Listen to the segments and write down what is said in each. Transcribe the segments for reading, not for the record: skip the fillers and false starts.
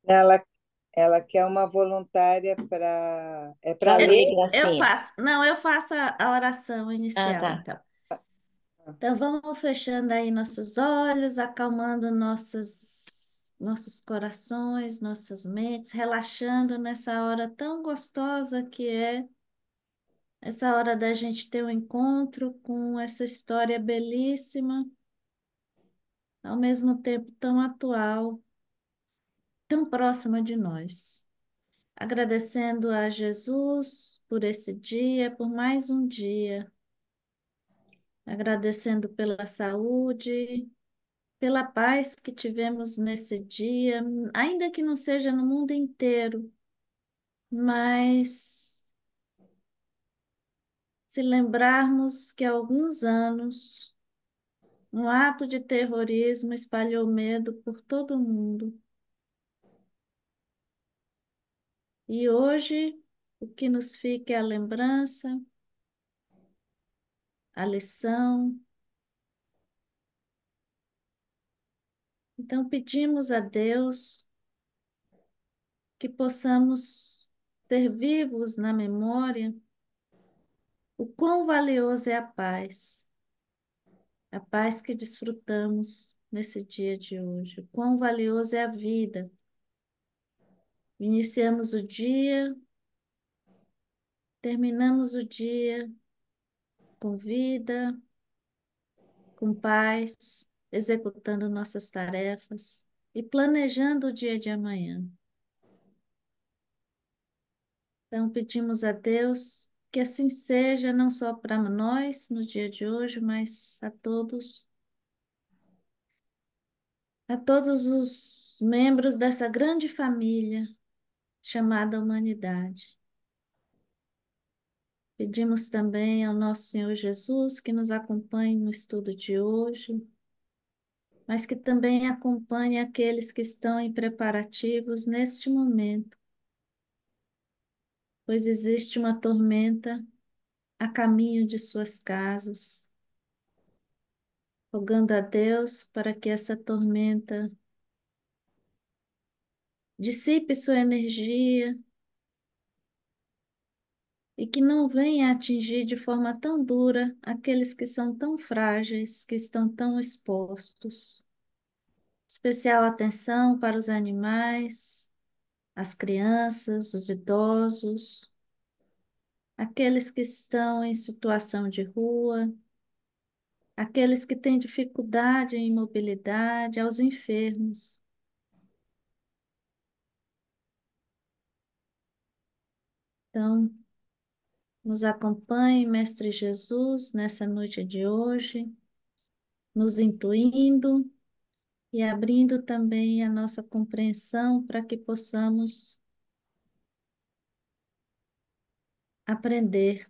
Ela, ela quer uma voluntária para Para ler. ler Eu gracinha. faço, não, eu faço a oração Ah, inicial, tá. então. Então, vamos fechando aí nossos olhos, acalmando nossos corações, nossas mentes, relaxando nessa hora tão gostosa que é essa hora da gente ter um encontro com essa história belíssima, ao mesmo tempo tão atual, tão próxima de nós. Agradecendo a Jesus por esse dia, por mais um dia, agradecendo pela saúde, pela paz que tivemos nesse dia, ainda que não seja no mundo inteiro, mas se lembrarmos que há alguns anos um ato de terrorismo espalhou medo por todo o mundo. E hoje o que nos fica é a lembrança, a lição. Então pedimos a Deus que possamos ter vivos na memória o quão valioso é a paz que desfrutamos nesse dia de hoje, o quão valioso é a vida. Iniciamos o dia, terminamos o dia com vida, com paz, executando nossas tarefas e planejando o dia de amanhã. Então, pedimos a Deus que assim seja, não só para nós no dia de hoje, mas a todos os membros dessa grande família chamada humanidade. Pedimos também ao nosso Senhor Jesus que nos acompanhe no estudo de hoje, mas que também acompanhe aqueles que estão em preparativos neste momento, pois existe uma tormenta a caminho de suas casas, rogando a Deus para que essa tormenta dissipe sua energia e que não venha atingir de forma tão dura aqueles que são tão frágeis, que estão tão expostos. Especial atenção para os animais, as crianças, os idosos, aqueles que estão em situação de rua, aqueles que têm dificuldade em mobilidade, aos enfermos. Então, nos acompanhe, Mestre Jesus, nessa noite de hoje, nos intuindo e abrindo também a nossa compreensão para que possamos aprender,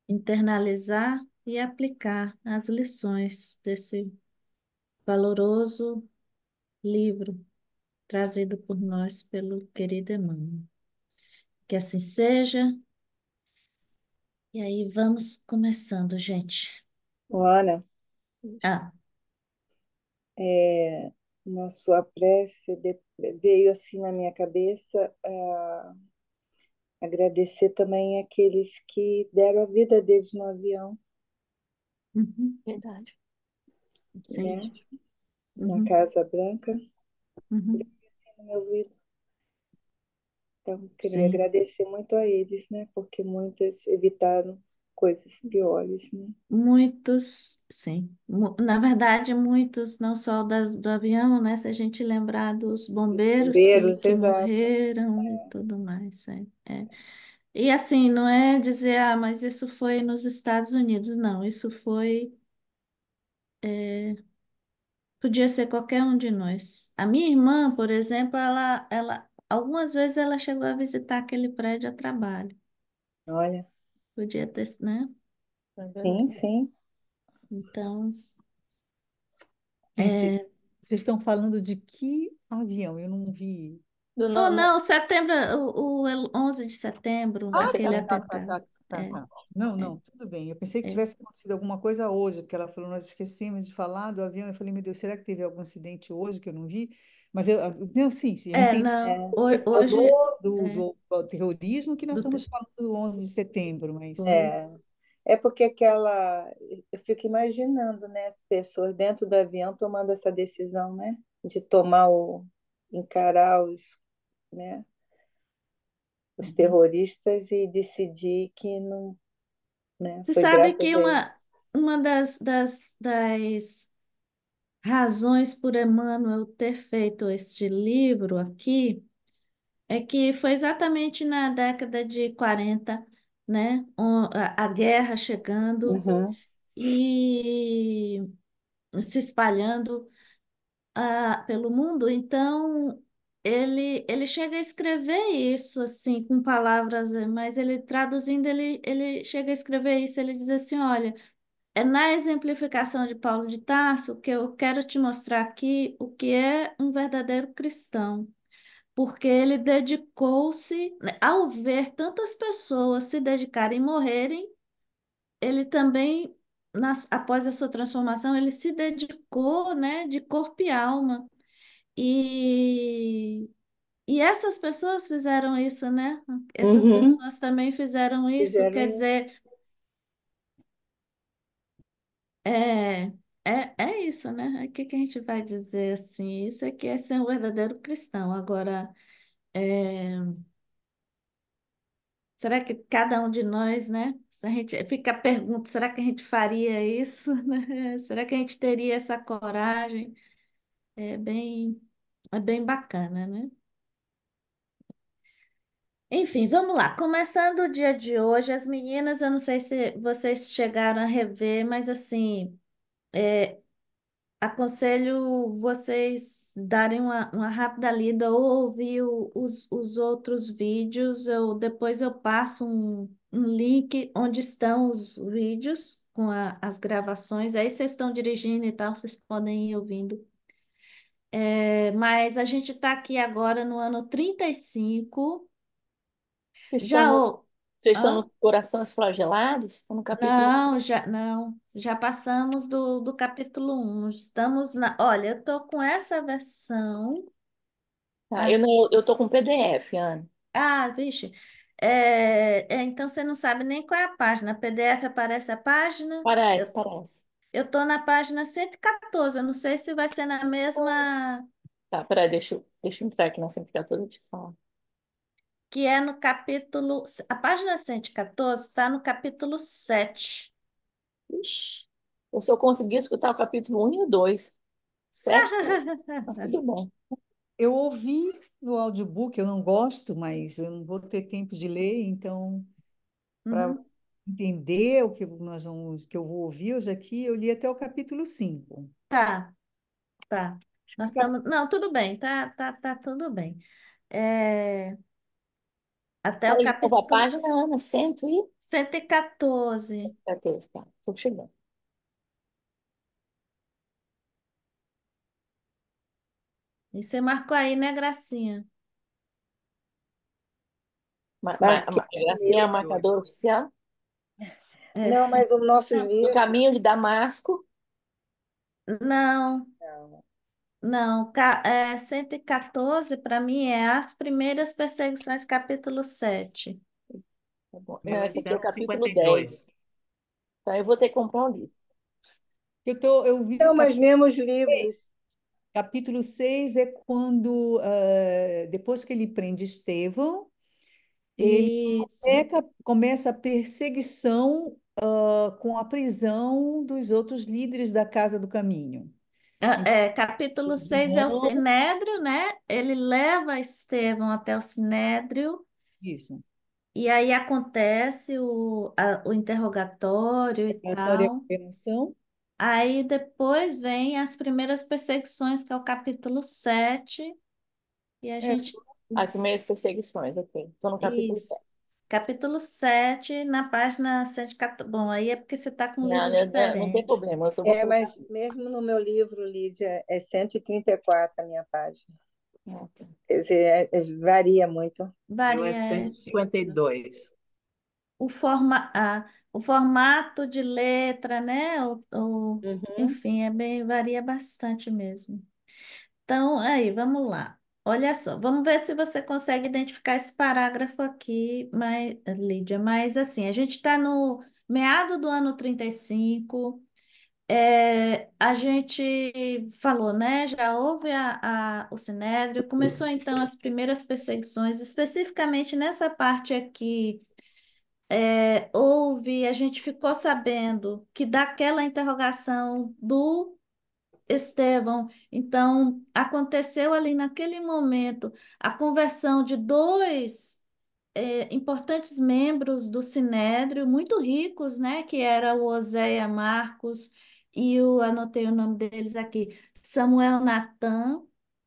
internalizar e aplicar as lições desse valoroso livro trazido por nós pelo querido Emmanuel. Que assim seja. E aí vamos começando, gente. Ana, Ah, é, na sua prece veio assim na minha cabeça agradecer também aqueles que deram a vida deles no avião, uhum, Verdade. sim. né? Na Uhum, Casa Branca, uhum, no meu ouvido. Então, queria sim. agradecer muito a eles, né? Porque muitos evitaram coisas piores, né? Muitos, sim. Na verdade, muitos, não só do avião, né? Se a gente lembrar dos Os bombeiros bombeiros, que exato. morreram e tudo mais. É. E assim, não é dizer, ah, mas isso foi nos Estados Unidos. Não, isso foi. Podia ser qualquer um de nós. A minha irmã, por exemplo, algumas vezes ela chegou a visitar aquele prédio a trabalho. Olha, Podia ter, né? É sim, verdade. sim. Então, Gente, é... vocês estão falando de que avião? Eu não vi. Do Oh, no, no, não, setembro, o 11 de setembro, Ah, onde aquele tá, setembro. tá, tá, atentado. tá. Tá, tá. Não, É, não, tudo bem. Eu pensei que é. tivesse acontecido alguma coisa hoje, porque ela falou, nós esquecemos de falar do avião. Eu falei, meu Deus, será que teve algum acidente hoje que eu não vi? Mas não, sim, sim, eu entendi. Não, É, Você hoje falou é, do terrorismo que nós do, estamos falando do 11 de setembro, mas foi. é, é porque aquela. Eu fico imaginando, né, as pessoas dentro do avião tomando essa decisão, né? De tomar encarar né, os uhum. terroristas e decidir que não, né? Você Foi sabe graças que a ele. uma das razões por Emmanuel ter feito este livro aqui é que foi exatamente na década de 40, né? A guerra chegando Uhum, e se espalhando pelo mundo. Então, ele chega a escrever isso assim, com palavras, mas ele traduzindo, ele chega a escrever isso. Ele diz assim: olha, é na exemplificação de Paulo de Tarso que eu quero te mostrar aqui o que é um verdadeiro cristão. Porque ele dedicou-se, né, ao ver tantas pessoas se dedicarem e morrerem, ele também, após a sua transformação, ele se dedicou, né, de corpo e alma. E, e essas pessoas fizeram isso, né? Essas uhum. pessoas também fizeram isso. Fizeram Quer isso. dizer, é, é isso, né? O que que a gente vai dizer assim? Isso é que é ser um verdadeiro cristão. Agora, é, será que cada um de nós, né? Se a gente fica a pergunta, será que a gente faria isso, né? Será que a gente teria essa coragem? É bem, é bem bacana, né? Enfim, vamos lá. Começando o dia de hoje, as meninas, eu não sei se vocês chegaram a rever, mas assim, aconselho vocês darem uma rápida lida ou ouvir os outros vídeos. Depois eu passo um link onde estão os vídeos com as gravações. Aí vocês estão dirigindo e tal, vocês podem ir ouvindo. Mas a gente está aqui agora no ano 35. Vocês estão Já, no, ô, vocês estão hã? no Corações Flagelados? Estão no capítulo 1. Não, já passamos do capítulo 1. Estamos olha, eu tô com essa versão. Tá, Ah, eu tô com PDF, Ana. vixe. Então você não sabe nem qual é a página. PDF aparece a página. Parece, Eu, parece. eu tô na página 114. Eu não sei se vai ser na mesma, Tá, peraí, deixa eu entrar aqui na 114 e te falo. que é no capítulo. A página 114 está no capítulo 7. Ixi, eu só consegui escutar o capítulo 1 e o 2. 7, tá tudo bem. eu ouvi no audiobook, eu não gosto, mas eu não vou ter tempo de ler, então, para Uhum. entender o que nós vamos, que eu vou ouvir hoje aqui, eu li até o capítulo 5. Tá, tá. Nós estamos. Não, tudo bem, tá tudo bem. É, até o Fala de novo a capítulo página, Ana, 114. 114, tá, tô chegando. E você marcou aí, né, Gracinha? Marquei o Gracinha é a primeiro. marcadora oficial É. Não, mas os nossos do livros. caminho de Damasco. Não, Não. não. 114 para mim é as primeiras perseguições, capítulo 7. Tá bom. Não, Meu é esse aqui é o capítulo 152. 10. Então eu vou ter que comprar um livro. Eu vi Não, mas mesmo os livros. capítulo 6 é quando, depois que ele prende Estevão, ele Isso. começa a perseguição, com a prisão dos outros líderes da Casa do Caminho. Capítulo 6 é o Então, Sinédrio, né? Ele leva Estevão até o Sinédrio. isso. E aí acontece o interrogatório e Oratória e tal. condenação. Aí depois vem as primeiras perseguições, que é o capítulo 7 e a É, gente. As primeiras perseguições, ok. Estou no capítulo Isso. 7. Capítulo 7 na página 114. Bom, aí é porque você está com um Não, livro não tem diferente. problema, eu só vou É, colocar. mas mesmo no meu livro, Lídia, é 134 a minha página. Ah, tá. Quer dizer, varia muito. Meu é Varia. 152. o formato de letra, né? Uhum. Enfim, varia bastante mesmo. Então, aí, vamos lá. Olha só, vamos ver se você consegue identificar esse parágrafo aqui, Lídia. Mas, assim, a gente está no meado do ano 35. A gente falou, né? Já houve o Sinédrio, começou então as primeiras perseguições, especificamente nessa parte aqui. A gente ficou sabendo que daquela interrogação do Estevão, então aconteceu ali naquele momento a conversão de dois importantes membros do Sinédrio, muito ricos, né? Que era o Oséia Marcos e anotei o nome deles aqui, Samuel Natan,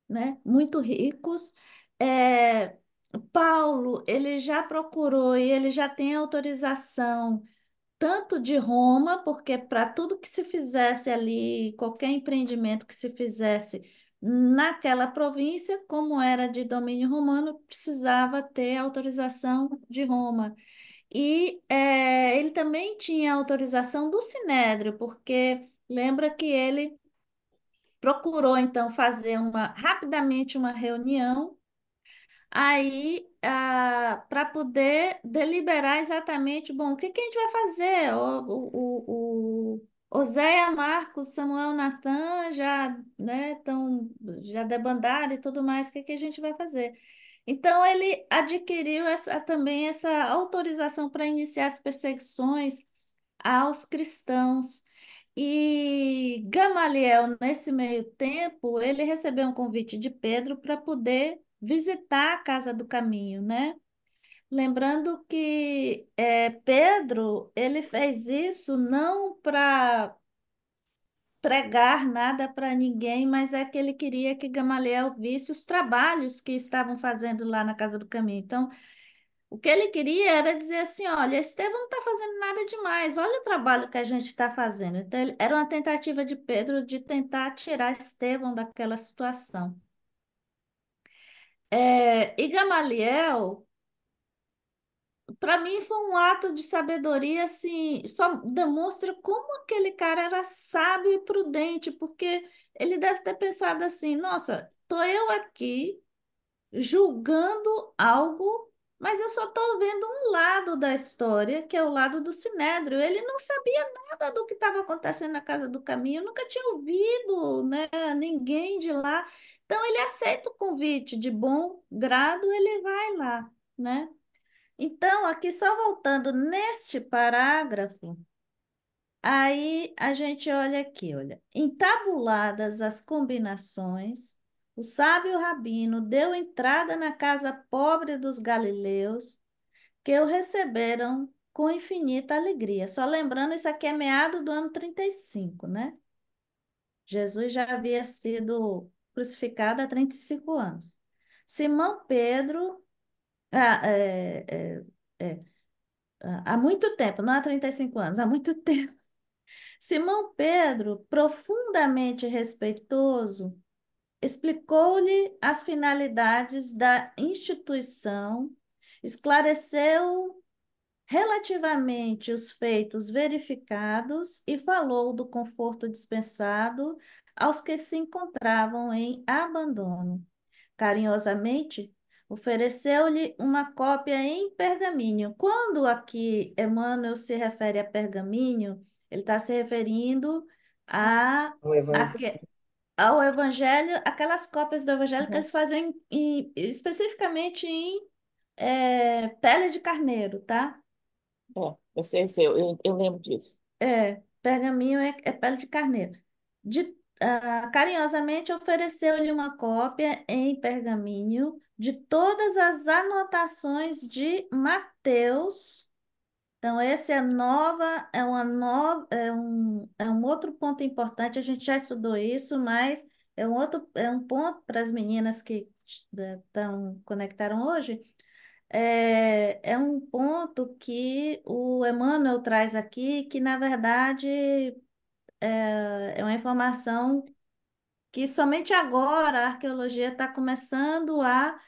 né? Muito ricos. É, Paulo, ele já procurou e ele já tem autorização tanto de Roma, porque para tudo que se fizesse ali, qualquer empreendimento que se fizesse naquela província, como era de domínio romano, precisava ter autorização de Roma. E ele também tinha autorização do Sinédrio, porque lembra que ele procurou então fazer rapidamente uma reunião. Aí, para poder deliberar exatamente, bom, o que que a gente vai fazer? O Oséia, Marcos, Samuel, Natan já, né, já debandaram e tudo mais, o que que a gente vai fazer? Então, ele adquiriu também essa autorização para iniciar as perseguições aos cristãos. E Gamaliel, nesse meio tempo, ele recebeu um convite de Pedro para poder visitar a Casa do Caminho, né? Lembrando que Pedro, ele fez isso não para pregar nada para ninguém, mas é que ele queria que Gamaliel visse os trabalhos que estavam fazendo lá na Casa do Caminho. Então, o que ele queria era dizer assim: olha, Estevão não está fazendo nada demais, olha o trabalho que a gente está fazendo. Então, era uma tentativa de Pedro de tentar tirar Estevão daquela situação. E Gamaliel, para mim, foi um ato de sabedoria, assim, só demonstra como aquele cara era sábio e prudente, porque ele deve ter pensado assim: nossa, tô eu aqui julgando algo, mas eu só estou vendo um lado da história, que é o lado do Sinédrio. Ele não sabia nada do que estava acontecendo na Casa do Caminho, nunca tinha ouvido, né, ninguém de lá. Então ele aceita o convite de bom grado, ele vai lá, né? Então, aqui só voltando neste parágrafo, aí a gente olha aqui, olha. Entabuladas as combinações, o sábio rabino deu entrada na casa pobre dos galileus, que o receberam com infinita alegria. Só lembrando, isso aqui é meado do ano 35, né? Jesus já havia sido crucificado há 35 anos. Simão Pedro, ah, é, é, é, há muito tempo, não há 35 anos, há muito tempo. Simão Pedro, profundamente respeitoso, explicou-lhe as finalidades da instituição, esclareceu relativamente os feitos verificados e falou do conforto dispensado aos que se encontravam em abandono. Carinhosamente, ofereceu-lhe uma cópia em pergaminho. Quando aqui Emmanuel se refere a pergaminho, ele está se referindo a, O a evangelho. que- ao Evangelho, aquelas cópias do Evangelho que Uhum. eles fazem especificamente em pele de carneiro, tá? Eu sei, eu lembro disso. Pergaminho é pele de carneiro. Carinhosamente ofereceu-lhe uma cópia em pergaminho de todas as anotações de Mateus. Então, esse é um outro ponto importante. A gente já estudou isso, mas é um ponto para as meninas que conectaram hoje. É um ponto que o Emmanuel traz aqui, que na verdade é uma informação que somente agora a arqueologia está começando a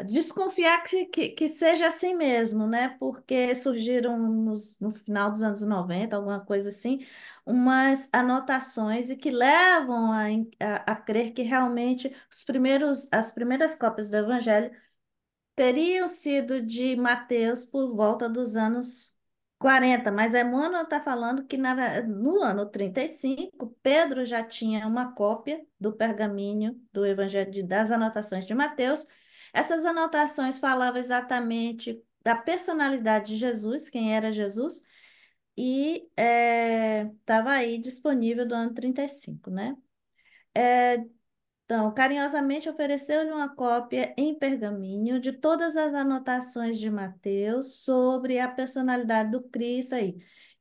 desconfiar que seja assim mesmo, né? Porque surgiram no final dos anos 90 alguma coisa assim, umas anotações e que levam a crer que realmente as primeiras cópias do Evangelho teriam sido de Mateus por volta dos anos 40, mas Emmanuel está falando que no ano 35 Pedro já tinha uma cópia do pergaminho do Evangelho das anotações de Mateus. Essas anotações falavam exatamente da personalidade de Jesus, quem era Jesus, e estava aí disponível do ano 35, né? Então, carinhosamente ofereceu-lhe uma cópia em pergaminho de todas as anotações de Mateus sobre a personalidade do Cristo aí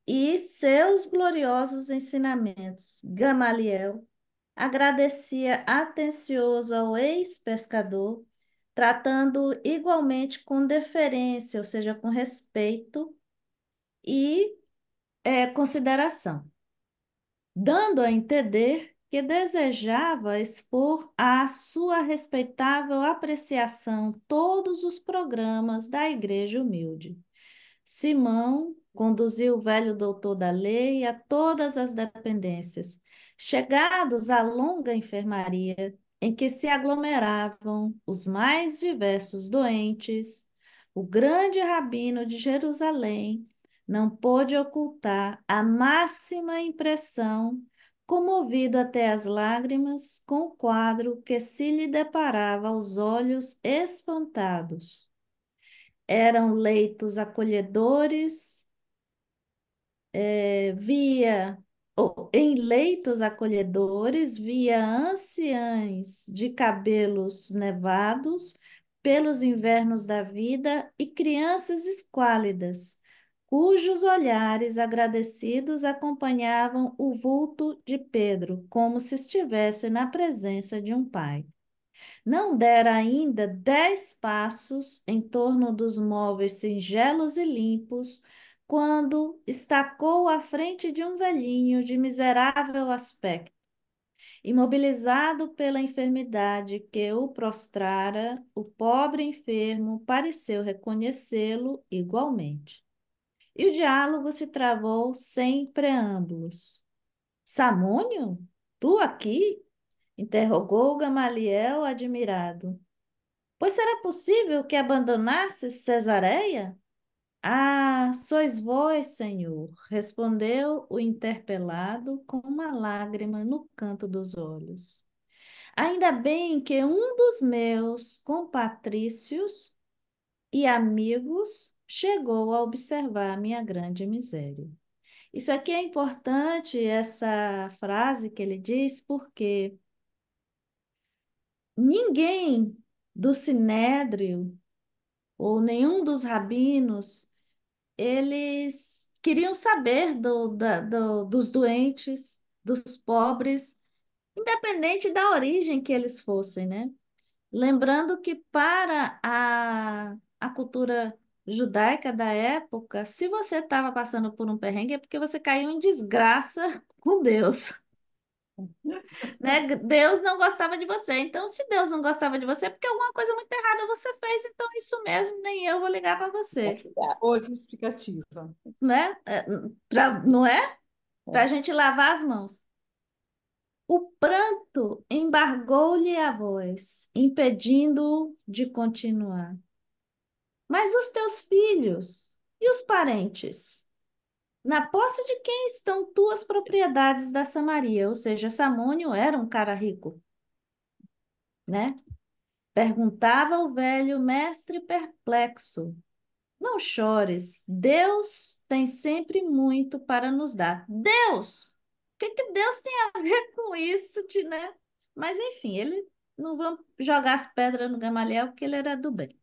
e seus gloriosos ensinamentos. Gamaliel agradecia atencioso ao ex-pescador, tratando igualmente com deferência, ou seja, com respeito e consideração, dando a entender que desejava expor à sua respeitável apreciação todos os programas da Igreja Humilde. Simão conduziu o velho doutor da lei a todas as dependências, chegados à longa enfermaria, em que se aglomeravam os mais diversos doentes. O grande rabino de Jerusalém não pôde ocultar a máxima impressão, comovido até as lágrimas, com o quadro que se lhe deparava aos olhos espantados. Eram leitos acolhedores, em leitos acolhedores, via anciães de cabelos nevados pelos invernos da vida e crianças esquálidas, cujos olhares agradecidos acompanhavam o vulto de Pedro, como se estivesse na presença de um pai. Não dera ainda 10 passos em torno dos móveis singelos e limpos, quando estacou à frente de um velhinho de miserável aspecto. Imobilizado pela enfermidade que o prostrara, o pobre enfermo pareceu reconhecê-lo igualmente. E o diálogo se travou sem preâmbulos. Samônio? Tu aqui? Interrogou Gamaliel admirado. Pois será possível que abandonasses Cesareia? Ah, sois vós, Senhor, respondeu o interpelado com uma lágrima no canto dos olhos. Ainda bem que um dos meus compatrícios e amigos chegou a observar minha grande miséria. Isso aqui é importante, essa frase que ele diz, porque ninguém do Sinédrio ou nenhum dos rabinos, eles queriam saber dos doentes, dos pobres, independente da origem que eles fossem, né? Lembrando que para a cultura judaica da época, se você estava passando por um perrengue, é porque você caiu em desgraça com Deus, né? Deus não gostava de você. Então, se Deus não gostava de você, é porque alguma coisa muito errada você fez. Então, isso mesmo, nem eu vou ligar para você, Boa justificativa. né? Não é? Para a É. gente lavar as mãos. O pranto embargou-lhe a voz, impedindo-o de continuar. Mas os teus filhos e os parentes? Na posse de quem estão tuas propriedades da Samaria? Ou seja, Samônio era um cara rico, né? Perguntava o velho mestre perplexo. Não chores, Deus tem sempre muito para nos dar. Deus! O que que Deus tem a ver com isso, né? Mas enfim, ele não vamos jogar as pedras no Gamaliel, porque ele era do bem.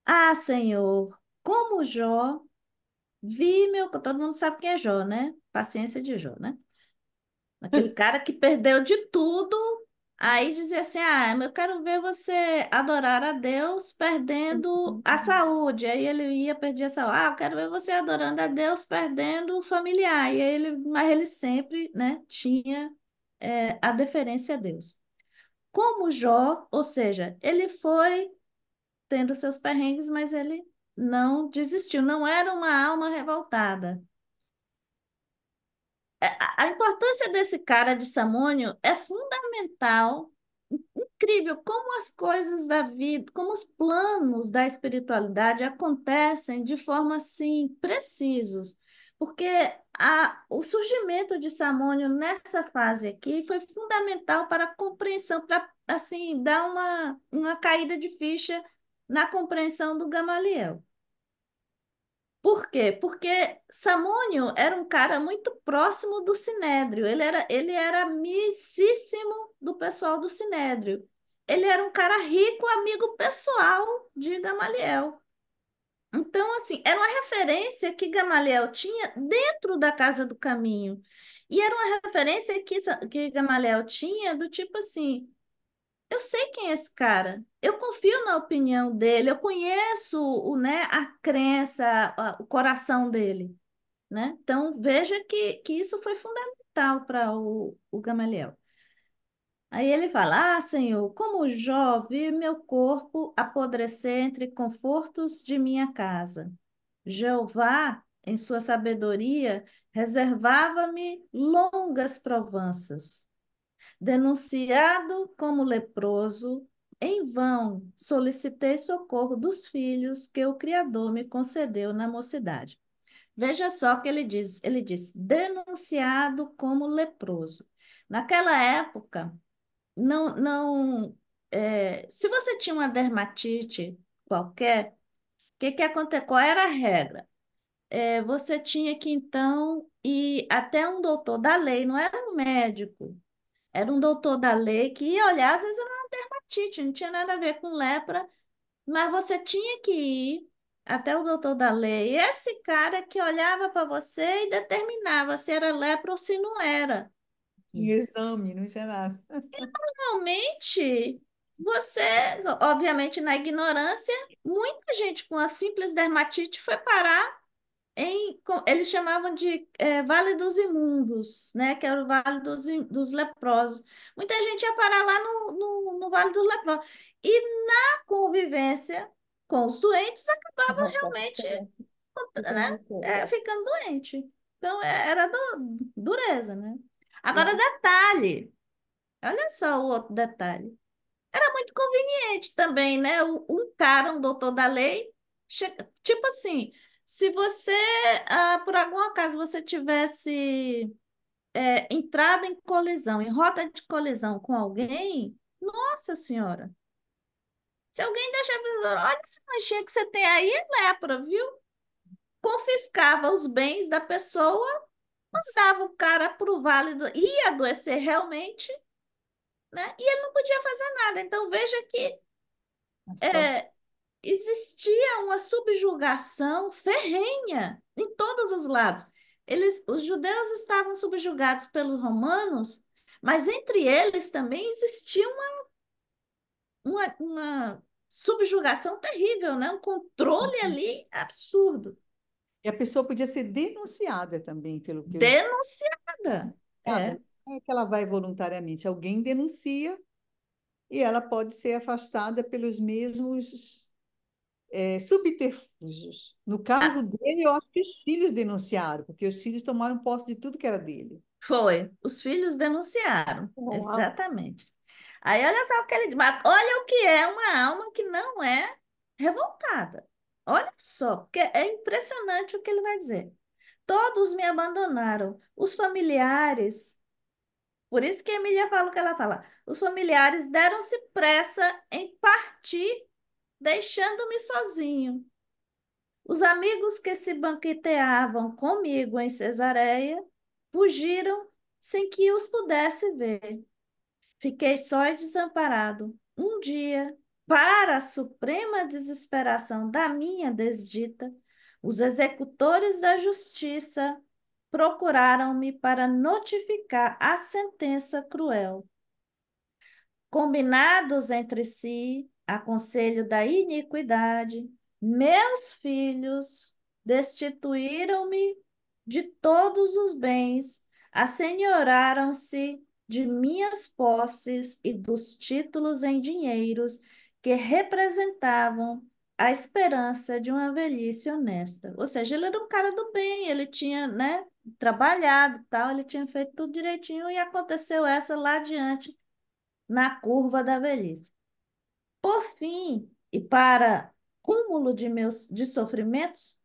Ah, Senhor, como Jó, todo mundo sabe quem é Jó, né? Paciência de Jó, né? Aquele cara que perdeu de tudo, aí dizia assim: Ah, eu quero ver você adorar a Deus perdendo a saúde. Aí ele ia perder a saúde. Ah, eu quero ver você adorando a Deus perdendo o familiar. Mas ele sempre, né, tinha a deferência a Deus. como Jó, ou seja, ele foi tendo seus perrengues, mas ele não desistiu, não era uma alma revoltada. A importância desse cara de Samônio é fundamental, incrível como as coisas da vida, como os planos da espiritualidade acontecem de forma assim precisos, porque o surgimento de Samônio nessa fase aqui foi fundamental para a compreensão, para assim dar uma caída de ficha na compreensão do Gamaliel. Por quê? Porque Samônio era um cara muito próximo do Sinédrio. Ele era amicíssimo do pessoal do Sinédrio. Ele era um cara rico, amigo pessoal de Gamaliel. Então, assim, era uma referência que Gamaliel tinha dentro da Casa do Caminho. E era uma referência que Gamaliel tinha do tipo assim, eu sei quem é esse cara. Eu confio na opinião dele. Eu conheço né, a crença, o coração dele, né? Então, veja que isso foi fundamental para o Gamaliel. Aí ele fala: Ah, Senhor, como Jó vi meu corpo apodrecer entre confortos de minha casa. Jeová, em sua sabedoria, reservava-me longas provanças. Denunciado como leproso, em vão solicitei socorro dos filhos que o Criador me concedeu na mocidade. Veja só o que ele diz, denunciado como leproso. Naquela época, se você tinha uma dermatite qualquer, que aconteceu? Qual era a regra? Você tinha que então ir até um doutor da lei, não era um médico. Era um doutor da lei que ia olhar, às vezes era uma dermatite, não tinha nada a ver com lepra, mas você tinha que ir até o doutor da lei. Esse cara que olhava para você e determinava se era lepra ou se não era. Tinha exame, não tinha nada. Realmente, você, obviamente, na ignorância, muita gente com a simples dermatite foi parar eles chamavam de Vale dos Imundos, né? Que era o Vale dos Leprosos. Muita gente ia parar lá no Vale dos Leprosos. E na convivência com os doentes, acabava realmente, né? Ficando doente. Então, era dureza, né? Agora, detalhe. Olha só o outro detalhe. Era muito conveniente também, né? Um cara, um doutor da lei, tipo assim, se você, por algum acaso, você tivesse entrado em colisão, em rota de colisão com alguém, nossa senhora, se alguém deixava, olha essa manchinha que você tem aí, é lepra, viu? Confiscava os bens da pessoa, dava o cara para o válido, ia adoecer realmente, né? E ele não podia fazer nada. Então, veja que A situação. é, existia uma subjugação ferrenha em todos os lados. Os judeus estavam subjugados pelos romanos, mas entre eles também existia uma subjugação terrível, né? Um controle ali absurdo. E a pessoa podia ser denunciada também, pelo que eu. Denunciada. Nada, É, não é que ela vai voluntariamente, alguém denuncia e ela pode ser afastada pelos mesmos subterfúgios. No caso ah, dele, eu acho que os filhos denunciaram, porque os filhos tomaram posse de tudo que era dele. foi. Os filhos denunciaram. Uau. Exatamente. Aí olha só o que ele diz. Mas olha o que é uma alma que não é revoltada. Olha só, porque é impressionante o que ele vai dizer. Todos me abandonaram, os familiares. Por isso que a Emília fala o que ela fala. Os familiares deram-se pressa em partir, deixando-me sozinho. Os amigos que se banqueteavam comigo em Cesareia fugiram sem que os pudesse ver. Fiquei só e desamparado. Um dia, para a suprema desesperação da minha desdita, os executores da justiça procuraram-me para notificar a sentença cruel. Combinados entre si, a conselho da iniquidade, meus filhos destituíram-me de todos os bens, assenhoraram-se de minhas posses e dos títulos em dinheiros que representavam a esperança de uma velhice honesta. Ou seja, ele era um cara do bem, ele tinha, né, trabalhado, e tal, ele tinha feito tudo direitinho e aconteceu essa lá adiante na curva da velhice. Por fim, e para cúmulo de meus de sofrimentos,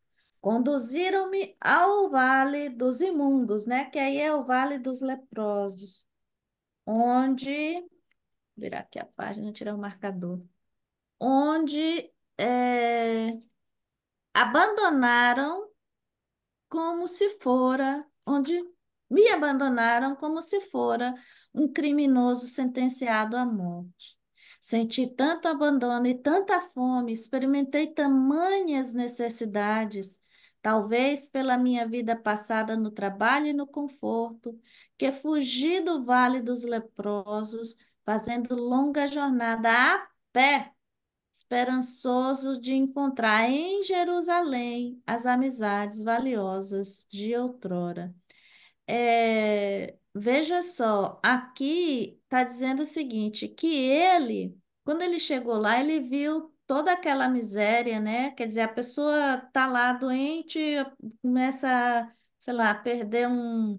conduziram-me ao vale dos imundos, né? Que aí é o vale dos leprosos, onde, vou virar aqui a página, tirar o marcador, onde abandonaram como se fora, onde me abandonaram como se fora um criminoso sentenciado à morte. Senti tanto abandono e tanta fome, experimentei tamanhas necessidades, talvez pela minha vida passada no trabalho e no conforto, que fugi do vale dos leprosos, fazendo longa jornada a pé esperançoso de encontrar em Jerusalém as amizades valiosas de outrora. Veja só, aqui está dizendo o seguinte, que ele, quando ele chegou lá, ele viu toda aquela miséria, né? Quer dizer, a pessoa está lá doente, começa, sei lá, a perder um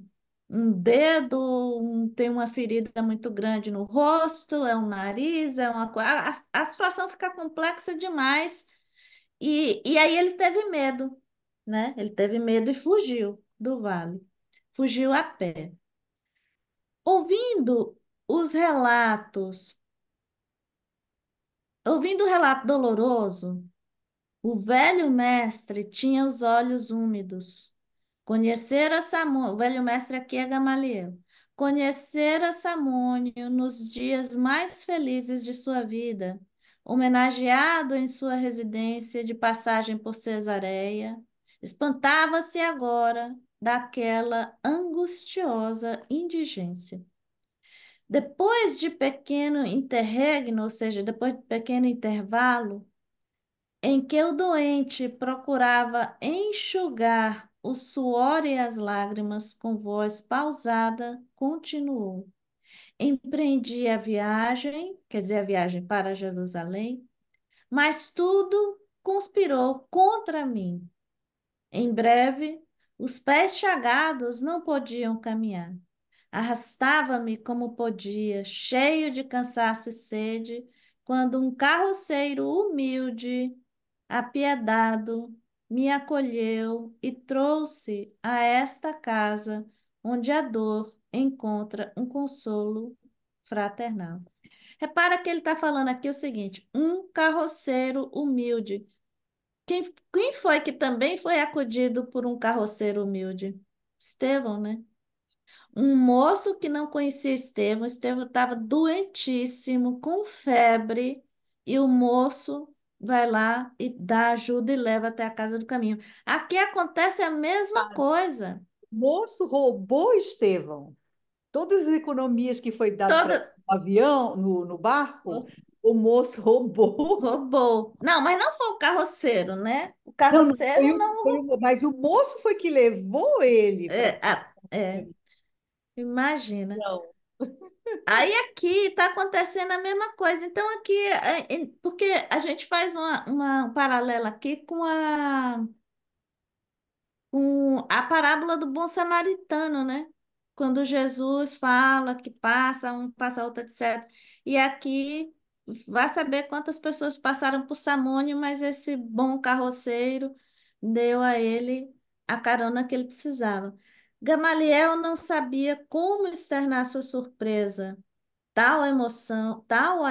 dedo, tem uma ferida muito grande no rosto, é um nariz, é uma coisa. A situação fica complexa demais. E aí ele teve medo, né? Ele teve medo e fugiu do vale. Fugiu a pé. Ouvindo os relatos, ouvindo o relato doloroso, o velho mestre tinha os olhos úmidos. Conhecera Samônio, o velho mestre aqui é Gamaliel. Conhecera Samônio nos dias mais felizes de sua vida, homenageado em sua residência de passagem por Cesareia, espantava-se agora daquela angustiosa indigência. Depois de pequeno interregno, ou seja, depois de pequeno intervalo, em que o doente procurava enxugar o suor e as lágrimas com voz pausada, continuou. Empreendi a viagem, quer dizer, a viagem para Jerusalém, mas tudo conspirou contra mim. Em breve, os pés chagados não podiam caminhar. Arrastava-me como podia, cheio de cansaço e sede, quando um carroceiro humilde, apiedado, me acolheu e trouxe a esta casa, onde a dor encontra um consolo fraternal. Repara que ele está falando aqui o seguinte: um carroceiro humilde. Quem foi que também foi acudido por um carroceiro humilde? Estevão, né? Um moço que não conhecia Estevão, Estevão estava doentíssimo, com febre, e o moço vai lá e dá ajuda e leva até a casa do caminho. Aqui acontece a mesma coisa. O moço roubou Estevão. Todas as economias que foi dado para Todas no avião, no barco, o moço roubou. roubou. Não, mas não foi o carroceiro, né? O Não, não, carroceiro não mas o moço foi que levou ele para. imagina. Não. Aí aqui está acontecendo a mesma coisa. Então, aqui, porque a gente faz uma paralela aqui com a parábola do bom samaritano, né? Quando Jesus fala que passa um, passa outro, etc. E aqui, vai saber quantas pessoas passaram por Samônio, mas esse bom carroceiro deu a ele a carona que ele precisava. Gamaliel não sabia como externar sua surpresa. Tal a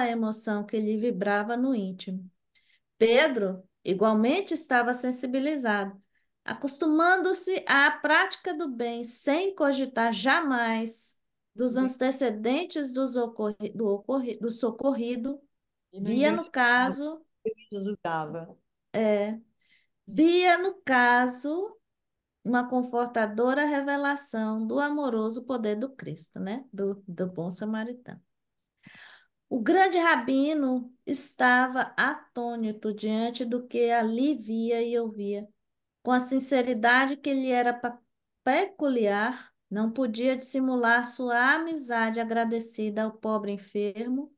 emoção que lhe vibrava no íntimo. Pedro, igualmente, estava sensibilizado, acostumando-se à prática do bem sem cogitar jamais dos antecedentes do socorrido, E não via no identificava caso, que ele ajudava. é, via no caso uma confortadora revelação do amoroso poder do Cristo, né? Do bom samaritano. O grande rabino estava atônito diante do que ali via e ouvia. Com a sinceridade que lhe era peculiar, Não podia dissimular sua amizade agradecida ao pobre enfermo,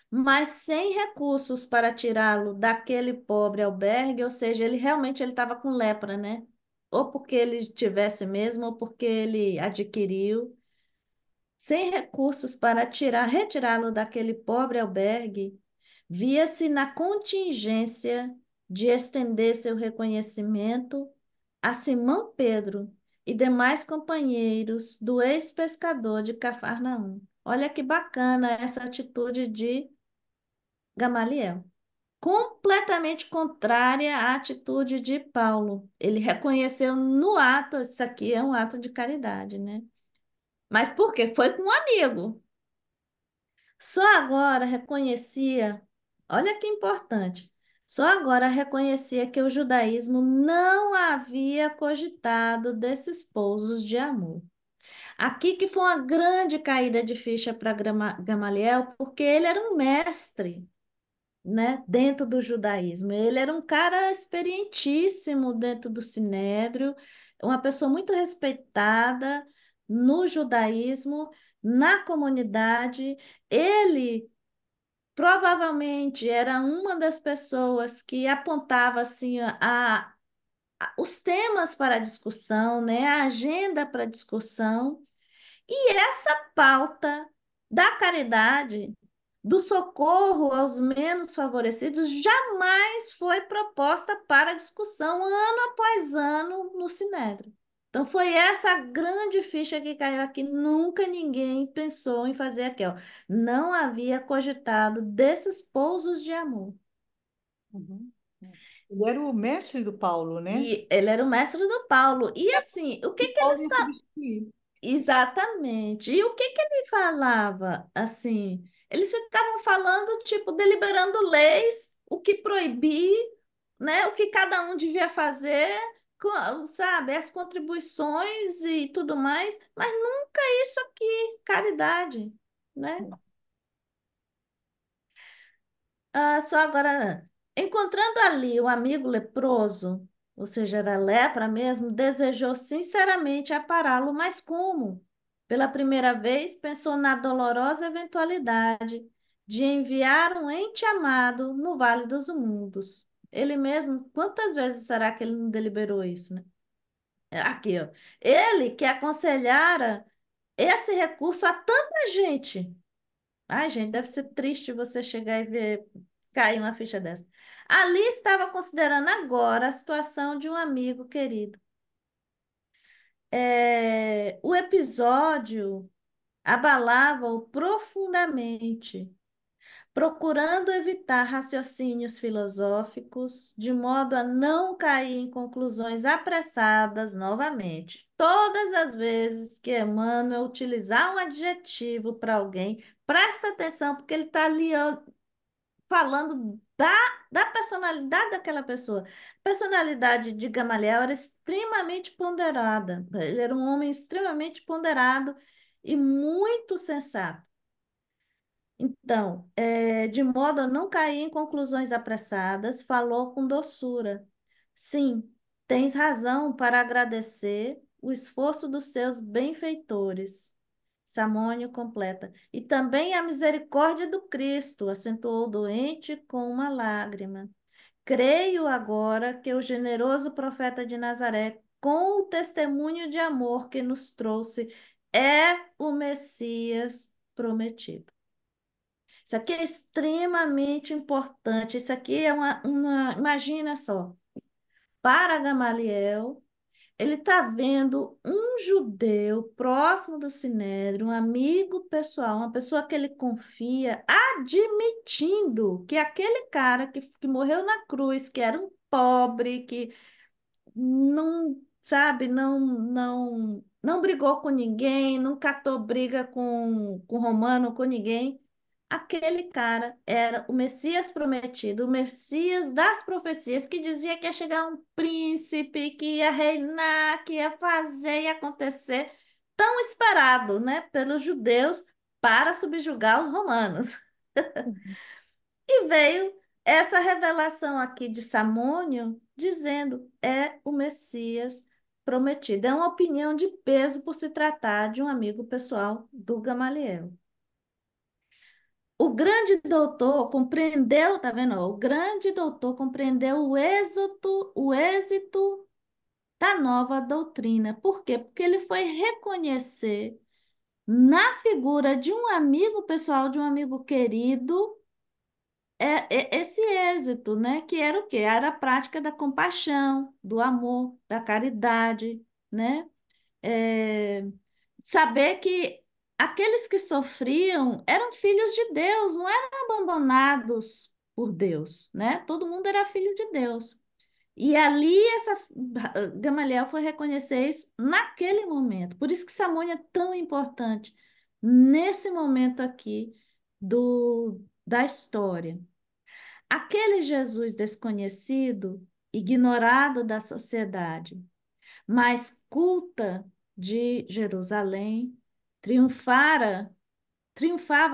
mas sem recursos para tirá-lo daquele pobre albergue, ou seja, ele estava com lepra, né? Ou porque ele tivesse mesmo, ou porque ele adquiriu. Sem recursos para retirá-lo daquele pobre albergue, via-se na contingência de estender seu reconhecimento a Simão Pedro e demais companheiros do ex-pescador de Cafarnaum. Olha que bacana essa atitude de Gamaliel. Completamente contrária à atitude de Paulo. Ele reconheceu no ato, isso aqui é um ato de caridade, né? Mas por quê? Foi com um amigo. Só agora reconhecia, olha que importante, só agora reconhecia que o judaísmo não havia cogitado desses pousos de amor. Aqui que foi uma grande caída de ficha para Gamaliel, porque ele era um mestre, né, dentro do judaísmo. Ele era um cara experientíssimo dentro do Sinédrio, uma pessoa muito respeitada no judaísmo, na comunidade. Ele provavelmente era uma das pessoas que apontava assim os temas para a discussão, né, a agenda para a discussão. E essa pauta da caridade, do socorro aos menos favorecidos, jamais foi proposta para discussão ano após ano no Sinédrio. Então, foi essa a grande ficha que caiu aqui. Nunca ninguém pensou em fazer aqui, ó. Não havia cogitado desses pousos de amor. Uhum. Ele era o mestre do Paulo, né? E ele era o mestre do Paulo. E assim, o que E que Paulo eles ia substituir. exatamente. E o que que ele falava? Assim, eles ficavam falando, tipo, deliberando leis, o que proibir, né? O que cada um devia fazer, sabe? As contribuições e tudo mais, mas nunca isso aqui, caridade, né? Só agora, encontrando ali o amigo leproso, ou seja, era lepra mesmo, desejou sinceramente apará-lo, mas como? Pela primeira vez, pensou na dolorosa eventualidade de enviar um ente amado no Vale dos Mundos. Ele mesmo, quantas vezes será que ele não deliberou isso, né? Aqui, ó. Ele que aconselhara esse recurso a tanta gente. Ai, gente, deve ser triste você chegar e ver cair uma ficha dessa. Ali estava considerando agora a situação de um amigo querido. O episódio abalava-o profundamente, procurando evitar raciocínios filosóficos, de modo a não cair em conclusões apressadas novamente. Todas as vezes que Emmanuel utilizar um adjetivo para alguém, presta atenção, porque ele está ali ó, falando da personalidade daquela pessoa. A personalidade de Gamaliel era extremamente ponderada. Ele era um homem extremamente ponderado e muito sensato. Então, de modo a não cair em conclusões apressadas, falou com doçura. Sim, tens razão para agradecer o esforço dos seus benfeitores. Samônio completa. E também a misericórdia do Cristo, acentuou o doente com uma lágrima. Creio agora que o generoso profeta de Nazaré, com o testemunho de amor que nos trouxe, é o Messias prometido. Isso aqui é extremamente importante. Isso aqui é imagina só, para Gamaliel, ele está vendo um judeu próximo do Sinédrio, um amigo pessoal, uma pessoa que ele confia, admitindo que aquele cara que morreu na cruz, que era um pobre, que não, sabe, não brigou com ninguém, não catou briga com romano, com ninguém. Aquele cara era o Messias prometido, o Messias das profecias, que dizia que ia chegar um príncipe, que ia reinar, que ia fazer e acontecer, tão esperado, né, pelos judeus para subjugar os romanos. E veio essa revelação aqui de Samônio dizendo: é o Messias prometido. É uma opinião de peso por se tratar de um amigo pessoal do Gamaliel. O grande doutor compreendeu, tá vendo? O grande doutor compreendeu o êxito da nova doutrina. Por quê? Porque ele foi reconhecer na figura de um amigo pessoal, de um amigo querido, esse êxito, né? Que era o quê? Era a prática da compaixão, do amor, da caridade, né? É, saber que aqueles que sofriam eram filhos de Deus, não eram abandonados por Deus, né? Todo mundo era filho de Deus. E ali Gamaliel foi reconhecer isso naquele momento. Por isso que Samônia é tão importante nesse momento aqui da história. Aquele Jesus desconhecido, ignorado da sociedade, mas culta de Jerusalém, triunfava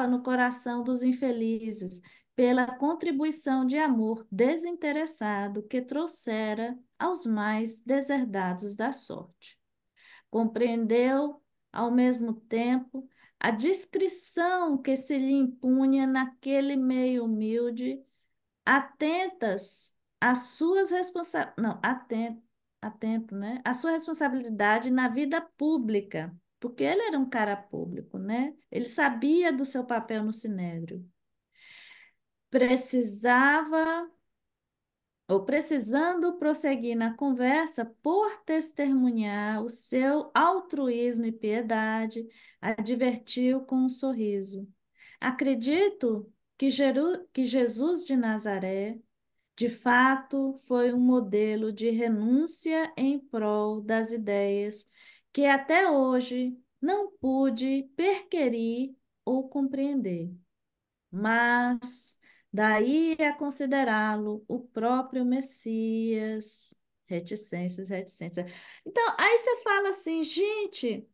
no coração dos infelizes pela contribuição de amor desinteressado que trouxera aos mais deserdados da sorte. Compreendeu, ao mesmo tempo, a discrição que se lhe impunha naquele meio humilde, atentas às suas não, atento, né? A sua responsabilidade na vida pública, porque ele era um cara público, né? Ele sabia do seu papel no Sinédrio. Precisava ou precisando prosseguir na conversa por testemunhar o seu altruísmo e piedade, advertiu com um sorriso. Acredito que Jesus de Nazaré, de fato, foi um modelo de renúncia em prol das ideias que até hoje não pude perquirir ou compreender, mas daí a considerá-lo o próprio Messias. Reticências, reticências. Então, aí você fala assim, gente,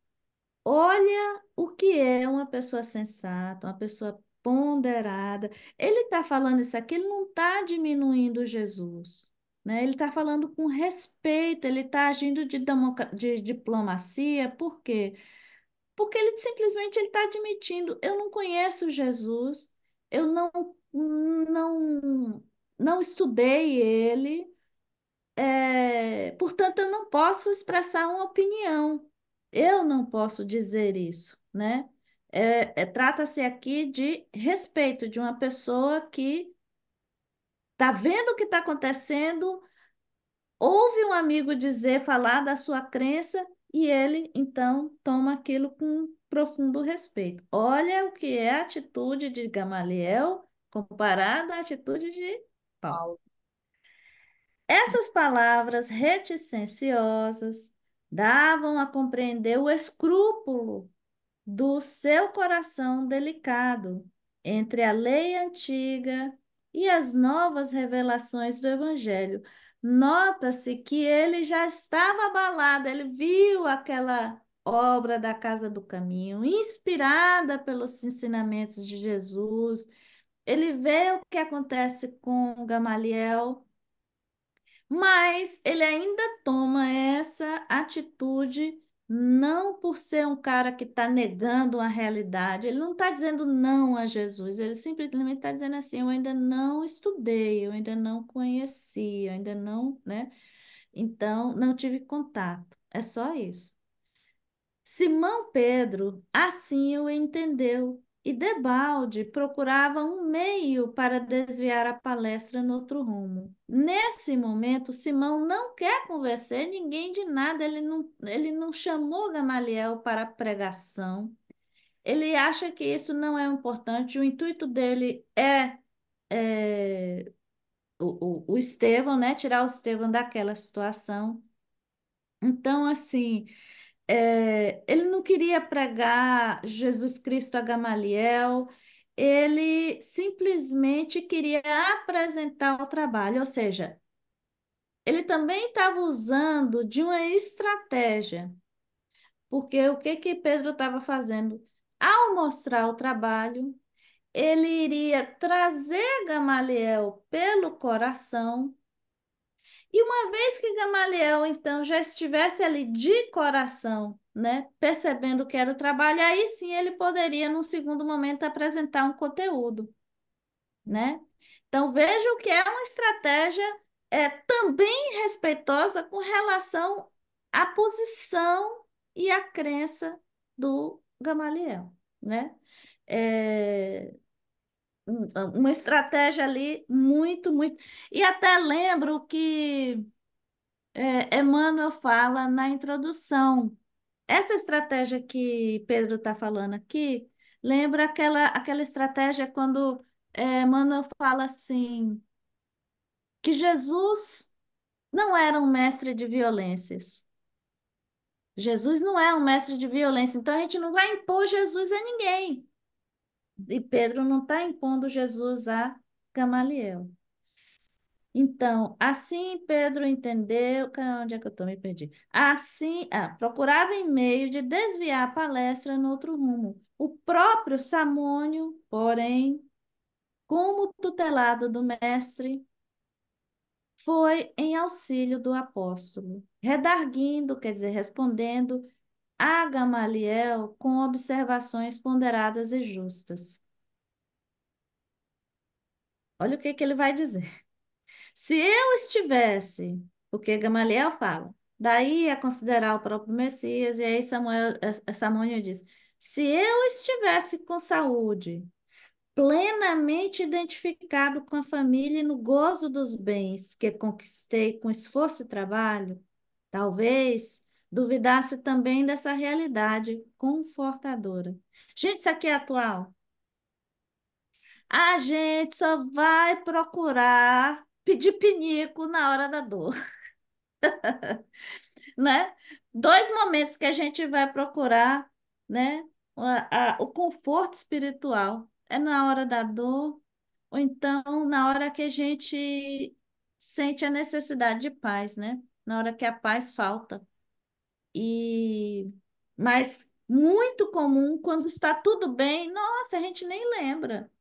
olha o que é uma pessoa sensata, uma pessoa ponderada. Ele está falando isso aqui, ele não está diminuindo Jesus, né? Ele está falando com respeito, ele está agindo de diplomacia, por quê? Porque ele simplesmente ele está admitindo, eu não conheço Jesus, eu não estudei ele, portanto, eu não posso expressar uma opinião. Eu não posso dizer isso, né? Trata-se aqui de respeito de uma pessoa que está vendo o que está acontecendo, ouve um amigo dizer, falar da sua crença, e ele, então, toma aquilo com profundo respeito. Olha o que é a atitude de Gamaliel comparada à atitude de Paulo. Paulo. Essas palavras reticenciosas davam a compreender o escrúpulo do seu coração delicado entre a lei antiga e as novas revelações do Evangelho. Nota-se que ele já estava abalado, ele viu aquela obra da Casa do Caminho, inspirada pelos ensinamentos de Jesus. Ele vê o que acontece com Gamaliel, mas ele ainda toma essa atitude não por ser um cara que está negando a realidade, ele não está dizendo não a Jesus, ele simplesmente está dizendo assim, eu ainda não estudei, eu ainda não conheci, eu ainda não, né? Então, não tive contato. É só isso. Simão Pedro assim o entendeu, e debalde procurava um meio para desviar a palestra no outro rumo. Nesse momento, Simão não quer convencer ninguém de nada, ele não chamou Gamaliel para a pregação, ele acha que isso não é importante, o intuito dele é o Estevão, né? Tirar o Estevão daquela situação. Então, assim. Ele não queria pregar Jesus Cristo a Gamaliel, ele simplesmente queria apresentar o trabalho, ou seja, ele também estava usando de uma estratégia, porque o que que Pedro estava fazendo? Ao mostrar o trabalho, ele iria trazer Gamaliel pelo coração E uma vez que Gamaliel, então, já estivesse ali de coração, né, percebendo que era o trabalho, aí sim ele poderia, num segundo momento, apresentar um conteúdo, né? Então, vejam que é uma estratégia também respeitosa com relação à posição e à crença do Gamaliel, né? É, uma estratégia ali muito, muito. E até lembro que Emmanuel fala na introdução. Essa estratégia que Pedro está falando aqui lembra aquela estratégia quando Emmanuel fala assim, que Jesus não era um mestre de violências. Jesus não é um mestre de violência, então a gente não vai impor Jesus a ninguém. E Pedro não está impondo Jesus a Gamaliel. Então, assim Pedro entendeu. Onde é que eu estou? Me perdi. Assim, procurava em meio de desviar a palestra no outro rumo. O próprio Samônio, porém, como tutelado do mestre, foi em auxílio do apóstolo, redarguindo, quer dizer, respondendo a Gamaliel com observações ponderadas e justas. Olha o que que ele vai dizer. Se eu estivesse, porque Gamaliel fala, daí a considerar o próprio Messias, e aí Samônio diz, se eu estivesse com saúde, plenamente identificado com a família e no gozo dos bens que conquistei com esforço e trabalho, talvez duvidasse também dessa realidade confortadora. Gente, isso aqui é atual. A gente só vai procurar pedir pinico na hora da dor, né? Dois momentos que a gente vai procurar, né? O conforto espiritual é na hora da dor, ou então na hora que a gente sente a necessidade de paz, né? Na hora que a paz falta. E mas muito comum quando está tudo bem, nossa, a gente nem lembra,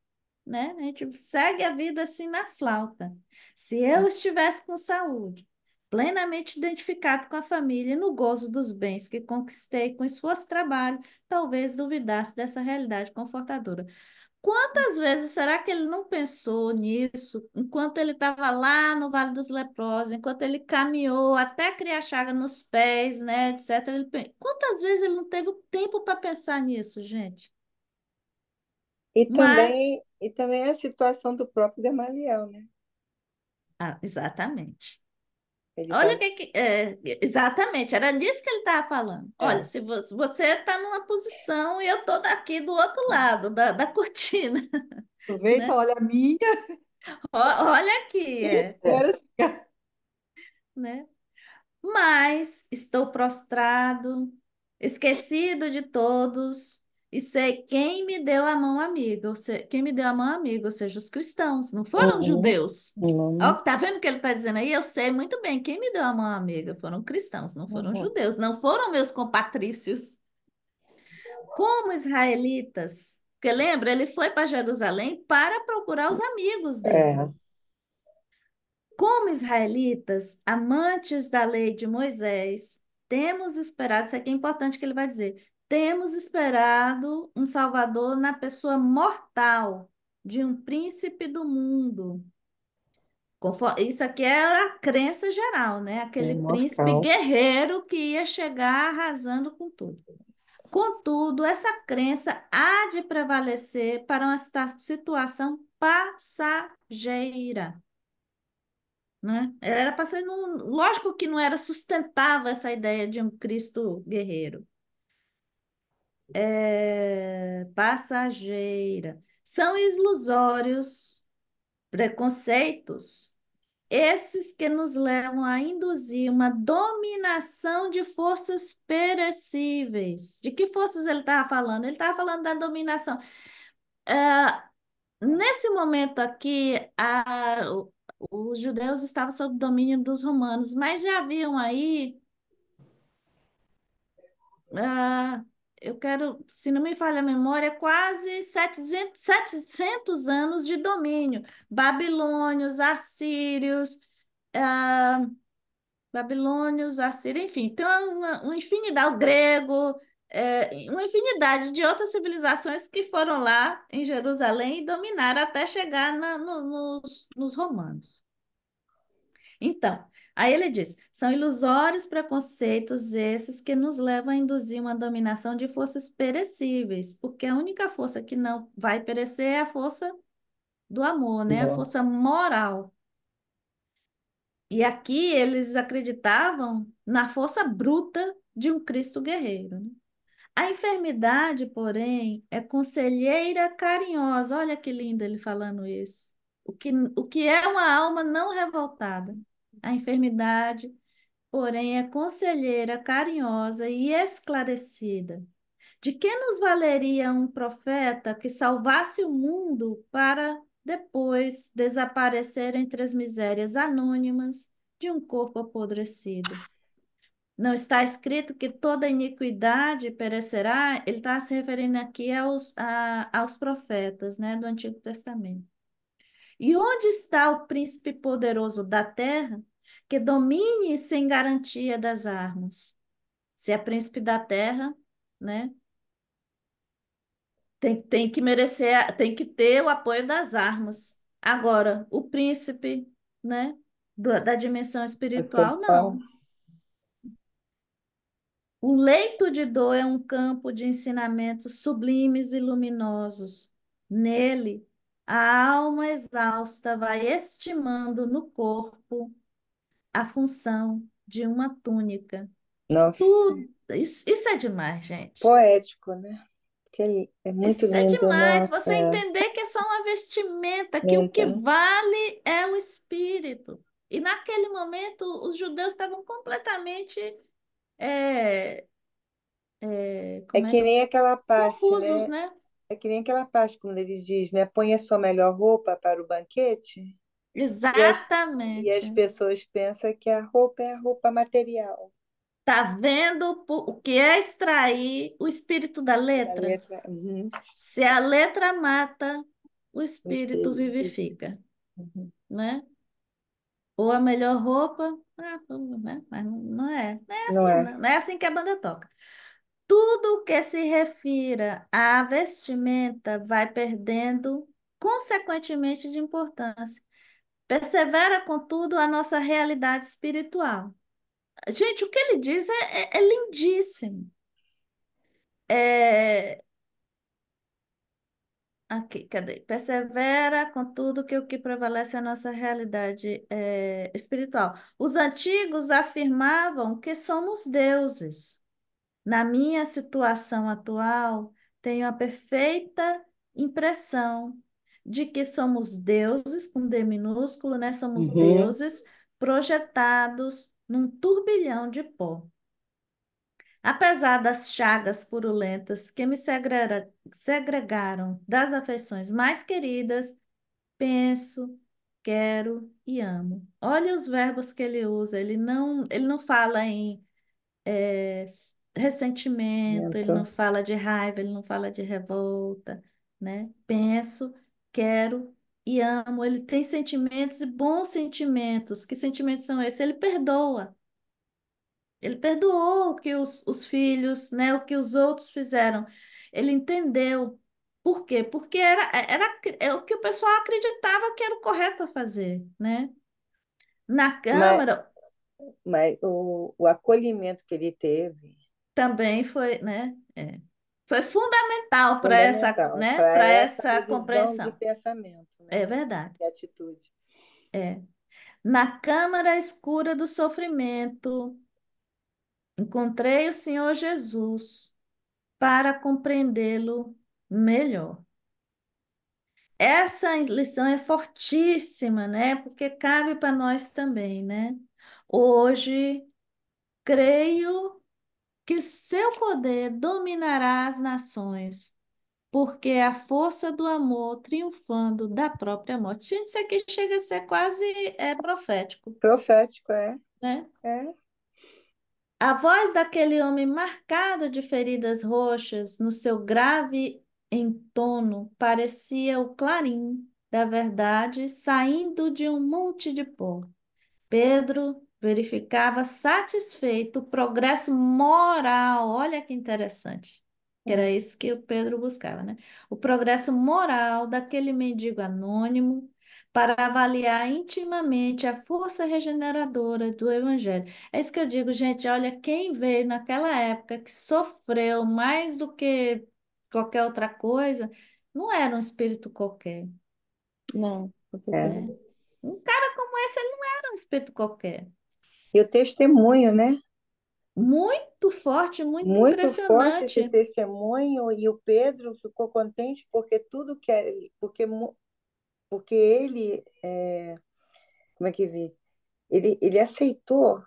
né? A gente segue a vida assim na flauta. Se eu estivesse com saúde, plenamente identificado com a família e no gozo dos bens que conquistei com esforço e trabalho, talvez duvidasse dessa realidade confortadora. Quantas vezes será que ele não pensou nisso enquanto ele estava lá no Vale dos Leprosos, enquanto ele caminhou até criar chaga nos pés, né, etc. Quantas vezes ele não teve o tempo para pensar nisso, gente? Mas, E também a situação do próprio Gamaliel, né? exatamente. Ele Olha o estava. que, exatamente, era disso que ele estava falando. Olha, É, se você está numa posição e eu estou daqui do outro lado da cortina, Aproveita, né? olha a minha Olha aqui, e espera ficar. né? Mas estou prostrado, esquecido de todos, e sei quem me deu a mão amiga, quem me deu a mão amiga, ou seja, os cristãos, não foram os uhum, judeus. Ó, uhum, tá vendo o que ele está dizendo aí? Eu sei muito bem quem me deu a mão amiga, foram cristãos, não foram uhum. judeus, não foram meus compatrícios. Como israelitas, porque lembra, ele foi para Jerusalém para procurar os amigos dele. É, Como israelitas, amantes da lei de Moisés, temos esperado, isso aqui é importante que ele vai dizer, temos esperado um Salvador na pessoa mortal de um príncipe do mundo. Isso aqui é a crença geral, né? Aquele príncipe imortal. guerreiro que ia chegar arrasando com tudo. Contudo, essa crença há de prevalecer para uma situação passageira, né? Era para ser, lógico que não era sustentável essa ideia de um Cristo guerreiro. Passageira. São ilusórios preconceitos, esses que nos levam a induzir uma dominação de forças perecíveis. De que forças ele estava falando? Ele estava falando da dominação. Nesse momento aqui, os judeus estavam sob domínio dos romanos, mas já haviam aí, ah, eu quero, se não me falha a memória, quase 700 anos de domínio. Babilônios, assírios. ah, babilônios, assírios, enfim, tem uma infinidade, o grego, uma infinidade de outras civilizações que foram lá em Jerusalém e dominaram até chegar nos romanos. Então, aí ele diz: são ilusórios preconceitos esses que nos levam a induzir uma dominação de forças perecíveis, porque a única força que não vai perecer é a força do amor, né? A Bom, força moral. E aqui eles acreditavam na força bruta de um Cristo guerreiro, né? A enfermidade, porém, é conselheira carinhosa. Olha que lindo ele falando isso. O que é uma alma não revoltada? A enfermidade, porém, é conselheira carinhosa e esclarecida. De que nos valeria um profeta que salvasse o mundo para depois desaparecer entre as misérias anônimas de um corpo apodrecido? Não está escrito que toda iniquidade perecerá? Ele está se referindo aqui aos profetas, né, do Antigo Testamento. E onde está o príncipe poderoso da terra que domine sem garantia das armas? Se é príncipe da terra, né, tem que merecer, tem que ter o apoio das armas. Agora, o príncipe, né, da dimensão espiritual, espiritual. não. O leito de dor é um campo de ensinamentos sublimes e luminosos. Nele, a alma exausta vai estimando no corpo a função de uma túnica. Nossa, Tudo, isso é demais, gente. poético, né? Que é muito Isso é lindo, demais. nossa. Você entender que é só uma vestimenta, que o que Então, vale é o espírito. E naquele momento, os judeus estavam completamente, é, é como é, que nem aquela parte, confusos, né? né? É que nem aquela parte quando ele diz, né? Põe a sua melhor roupa para o banquete. E as Exatamente. pessoas pensam que a roupa é a roupa material. Tá vendo o que é extrair o espírito da E a letra? letra, uhum, Se a letra mata, o o espírito espírito. vivifica, Uhum. né? Ou a melhor roupa, né? Mas não é Não assim, é? não. Não é assim que a banda toca. Tudo que se refira à vestimenta vai perdendo, consequentemente, de importância. Persevera, contudo, a nossa realidade espiritual. Gente, o que ele diz é lindíssimo. É, aqui, cadê? Persevera, contudo, que o que prevalece é a nossa realidade espiritual. Os antigos afirmavam que somos deuses. Na minha situação atual, tenho a perfeita impressão de que somos deuses, com D minúsculo, né? Somos Uhum. deuses projetados num turbilhão de pó. Apesar das chagas purulentas que me segregaram das afeições mais queridas, penso, quero e amo. Olha os verbos que ele usa. Ele não fala em ressentimento, ele não Então, fala de raiva, ele não fala de revolta, né? Penso, quero e amo. Ele tem sentimentos e bons sentimentos. Que sentimentos são esses? Ele perdoa. Ele perdoou o que os filhos, né, o que os outros fizeram. Ele entendeu. Por quê? Porque é o que o pessoal acreditava que era o correto a fazer, né? Na mas, Câmara mas o acolhimento que ele teve, também foi, né? Foi fundamental para essa, fundamental né, para para essa essa revisão de compreensão. pensamento, É né? verdade. De atitude. É. Na câmara escura do sofrimento, encontrei o Senhor Jesus para compreendê-lo melhor. Essa lição é fortíssima, né? Porque cabe para nós também, né? Hoje, creio que o seu poder dominará as nações, porque é a força do amor triunfando da própria morte. Gente, isso aqui chega a ser quase profético, Profético, é. né? É. A voz daquele homem marcado de feridas roxas, no seu grave entono, parecia o clarim da verdade saindo de um monte de pó. Pedro verificava satisfeito o progresso moral. Olha que interessante. Que era É, isso que o Pedro buscava, né? O progresso moral daquele mendigo anônimo para avaliar intimamente a força regeneradora do Evangelho. É isso que eu digo, gente. Olha, quem veio naquela época que sofreu mais do que qualquer outra coisa, não era um espírito qualquer, Não, com é. certeza. né? Um cara como esse, ele não era um espírito qualquer. E o testemunho, né? Muito forte, muito Muito forte esse impressionante. testemunho, e o Pedro ficou contente porque tudo que porque ele, como é que diz? Ele aceitou,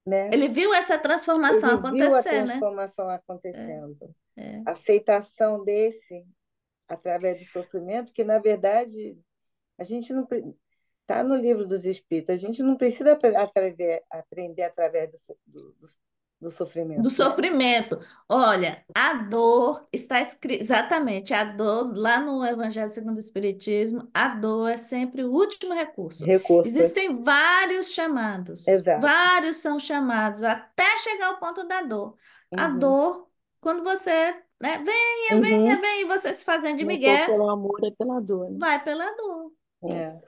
né? Ele viu essa transformação Ele viu a acontecer, né? transformação É, acontecendo. é. A aceitação desse através do sofrimento, que na verdade a gente não está no livro dos Espíritos, a gente não precisa aprender através do Do sofrimento, né? sofrimento. Olha, a dor está escrita, exatamente, a dor, lá no Evangelho segundo o Espiritismo, a dor é sempre o último recurso. Recurso, Existem vários chamados, exato. vários são chamados até chegar ao ponto da dor. A Uhum. dor, quando você, né, venha, venha, Uhum. venha, e você se fazendo de Não for migué, pelo amor, é pela dor, né? vai pela dor. É.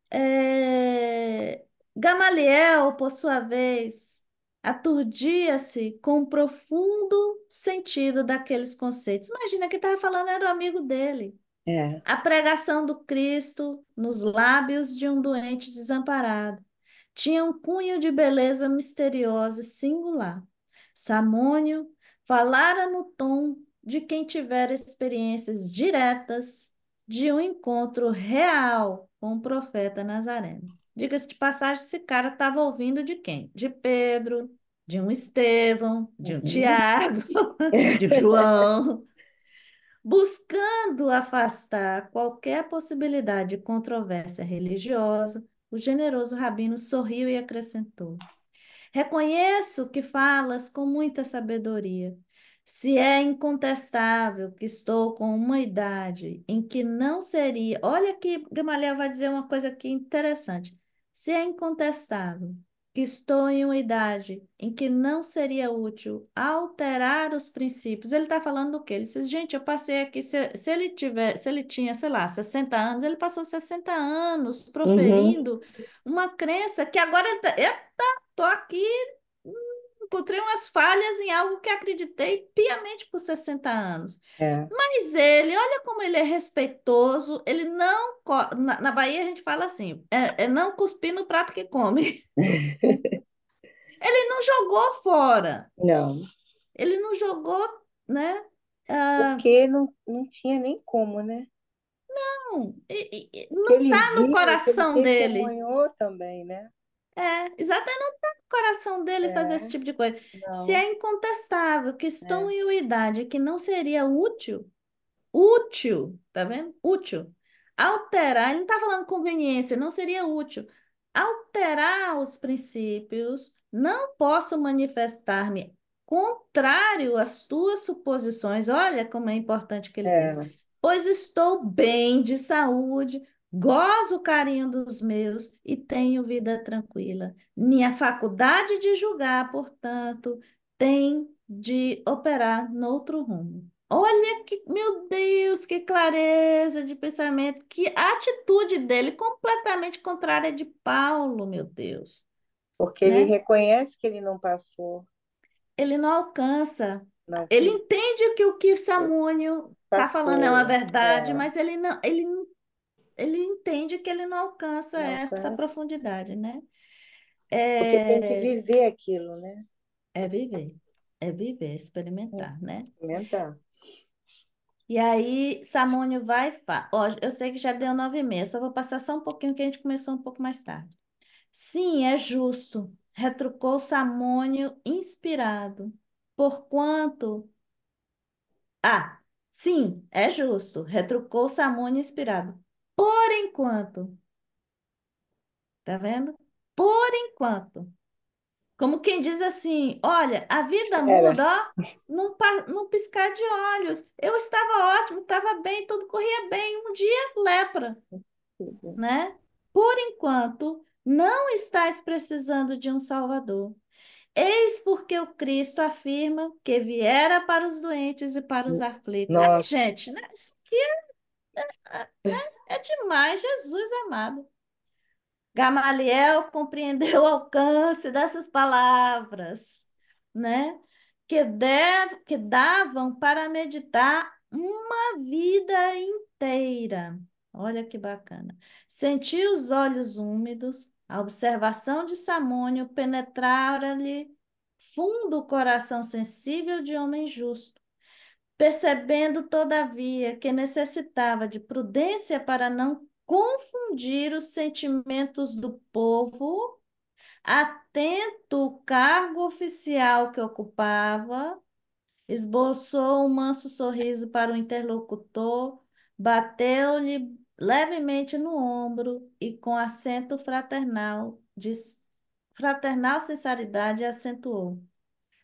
É. Gamaliel, por sua vez, aturdia-se com o profundo sentido daqueles conceitos. Imagina que estava falando era o amigo dele. É. A pregação do Cristo nos lábios de um doente desamparado tinha um cunho de beleza misteriosa e singular. Samônio falara no tom de quem tivera experiências diretas de um encontro real com o profeta Nazareno. Diga-se de passagem, esse cara estava ouvindo de quem? De Pedro, de um Estevão, de um Uhum. Tiago, de um João. Buscando afastar qualquer possibilidade de controvérsia religiosa, o generoso rabino sorriu e acrescentou: Reconheço que falas com muita sabedoria. Se é incontestável que estou com uma idade em que não seria. Olha que Gamaliel vai dizer uma coisa aqui interessante. Se é incontestável que estou em uma idade em que não seria útil alterar os princípios. Ele está falando do quê? Ele diz, gente, eu passei aqui, se ele tinha, sei lá, 60 anos, ele passou 60 anos Uhum. proferindo uma crença que agora estou aqui, encontrei umas falhas em algo que acreditei piamente por 60 anos. É. Mas ele, olha como ele é respeitoso, ele não. Na Bahia a gente fala assim: é não cuspir no prato que come. Ele não jogou fora, Não, ele não jogou, né? Ah, porque não tinha nem como, né? não, O que não ele está no viu, o que ele coração dele. testemunhou também, né? Exatamente, não está no coração dele fazer esse É, tipo de coisa. Se não, é incontestável que estão é, em uma idade que não seria útil, tá vendo? Útil. Alterar, ele não está falando conveniência, não seria útil. Alterar os princípios, não posso manifestar-me contrário às tuas suposições. Olha como é importante que ele diz. é, Pois estou bem de saúde, gozo o carinho dos meus e tenho vida tranquila. Minha faculdade de julgar, portanto, tem de operar noutro rumo. Olha que, meu Deus, que clareza de pensamento, que atitude dele completamente contrária de Paulo, meu Deus, porque ele né? reconhece que ele não passou, Ele não alcança. não Ele que entende que o que Samúnio está falando é uma passou, verdade, mas ele entende que ele não alcança não essa alcança, profundidade, né? porque tem que É, viver aquilo, né? é viver, é viver, experimentar, né? Experimentar. E aí, Samônio vai e fala. Ó, eu sei que já deu 9h30, só vou passar só um pouquinho que a gente começou um pouco mais tarde. Sim, é justo, retrucou Samônio inspirado. Porquanto. Ah, sim, é justo, retrucou Samônio inspirado. Por enquanto, tá vendo? Por enquanto. Como quem diz assim: olha, a vida Era. muda, ó, num piscar de olhos. Eu estava ótimo, estava bem, tudo corria bem. Um dia, lepra. Né? Por enquanto, Não estáis precisando de um Salvador. Eis porque o Cristo afirma que viera para os doentes e para os aflitos. Ai, Nossa. gente, né? Isso aqui é demais, Jesus amado. Gamaliel compreendeu o alcance dessas palavras, né? Que davam para meditar uma vida inteira. Olha que bacana. Senti os olhos úmidos, a observação de Samônio penetrara-lhe fundo o coração sensível de homem justo. Percebendo, todavia, que necessitava de prudência para não confundir os sentimentos do povo, atento ao cargo oficial que ocupava, esboçou um manso sorriso para o interlocutor, bateu-lhe levemente no ombro e, com acento fraternal, fraternal sinceridade, acentuou.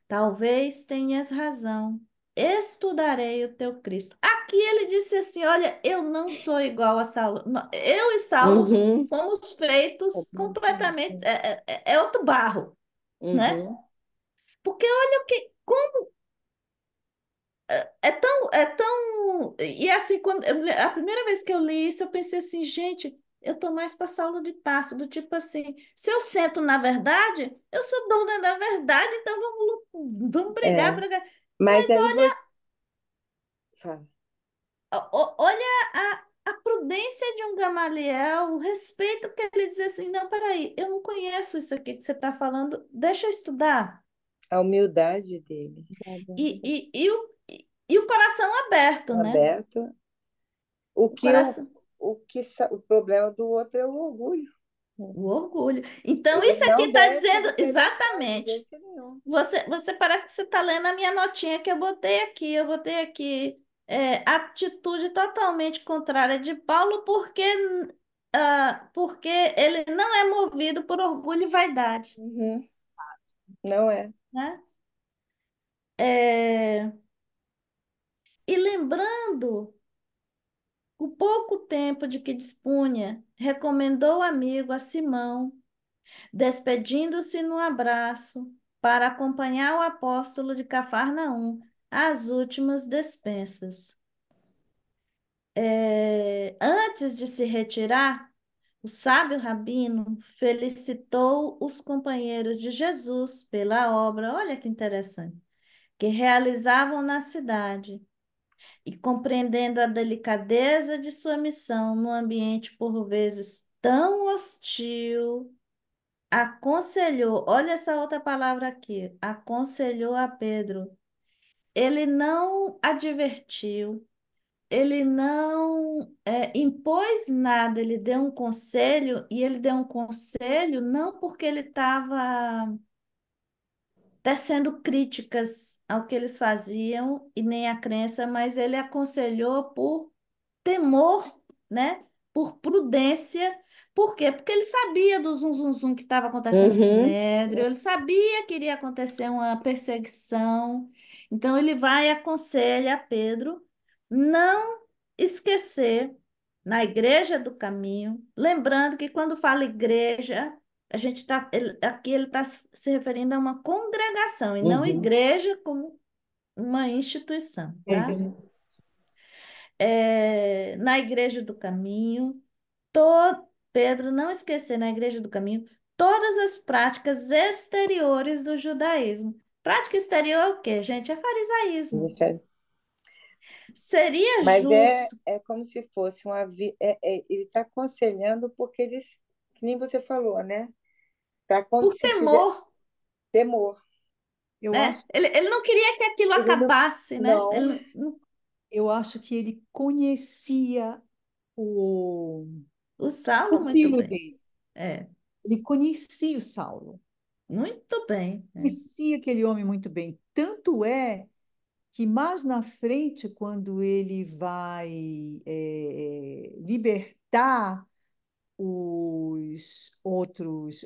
Talvez tenhas razão. Estudarei o teu Cristo. Aqui ele disse assim: Olha, eu não sou igual a Saulo. Eu e Saulo Uhum. fomos feitos completamente. É outro barro, né? Uhum. Porque olha o que. Como é tão. É tão. E assim, a primeira vez que eu li isso, eu pensei assim: gente, eu tô mais para Saulo de Tarso, do tipo assim: se eu sento na verdade, eu sou dona da verdade, então vamos brigar, É. brigar. Mas aí você fala. Olha a prudência de um Gamaliel, o respeito que ele diz assim, não, peraí, eu não conheço isso aqui que você está falando, deixa eu estudar. A humildade dele. E o coração aberto, né? Aberto. O O que o, coração, o problema do outro é o orgulho. o orgulho. Então, Ele isso aqui não está deve dizendo diferenciar de exatamente. jeito nenhum. Você parece que você está lendo a minha notinha que eu botei aqui, atitude totalmente contrária de Paulo, porque ele não é movido por orgulho e vaidade, Uhum. Não é. né? É, e lembrando o pouco tempo de que dispunha, recomendou o amigo a Simão, despedindo-se no abraço para acompanhar o apóstolo de Cafarnaum às últimas despensas. Antes de se retirar, o sábio rabino felicitou os companheiros de Jesus pela obra, olha que interessante, que realizavam na cidade, e compreendendo a delicadeza de sua missão no ambiente por vezes tão hostil, aconselhou, olha essa outra palavra aqui, aconselhou a Pedro. Ele não advertiu, ele não impôs nada, ele deu um conselho, e ele deu um conselho não porque ele estava tecendo críticas ao que eles faziam e nem à crença, mas ele aconselhou por temor, né? Por prudência. Por quê? Porque ele sabia do zum, zum, zum que estava acontecendo no Uhum. Sinédrio, ele sabia que iria acontecer uma perseguição. Então, ele vai e aconselha a Pedro não esquecer na igreja do caminho, lembrando que quando fala igreja, a gente tá, aqui ele está se referindo a uma congregação e não Uhum. igreja como uma instituição, tá? Uhum. Na Igreja do Caminho, Pedro não esquecer na Igreja do Caminho todas as práticas exteriores do judaísmo. Prática exterior é o quê, gente? É farisaísmo. Seria Mas justo, é como se fosse ele está aconselhando porque eles, que nem você falou, né? Para quando por se tiver temor, temor. Eu né? acho, Ele não queria que aquilo Ele não. acabasse, né? Não. eu acho que ele conhecia o O Saulo, muito pupilo bem. dele. É, Ele conhecia o Saulo. muito bem. Conhecia aquele homem muito bem. Tanto é que mais na frente, quando ele vai libertar os outros,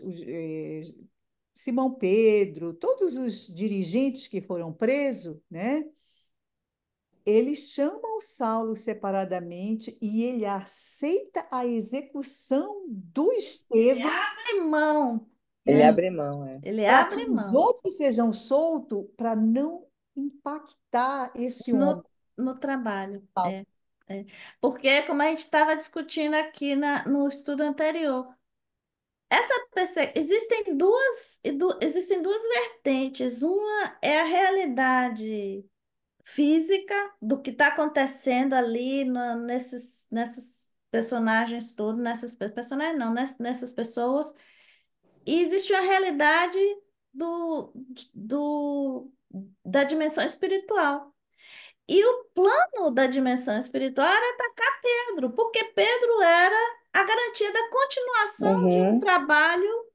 Simão Pedro, todos os dirigentes que foram presos, né? ele chama o Saulo separadamente e ele aceita a execução do Ele Estevão abre mão, Ele né? abre mão, é. Ele para que abre os mão outros sejam soltos, para não impactar esse homem. no, no trabalho. Paulo. É. Porque, como a gente estava discutindo aqui no estudo anterior, existem duas vertentes. Uma é a realidade física do que está acontecendo ali nesses personagens todos, personagens não, nessas pessoas. E existe a realidade do, do, da dimensão espiritual. E o plano da dimensão espiritual era atacar Pedro, porque Pedro era a garantia da continuação de um Uhum. trabalho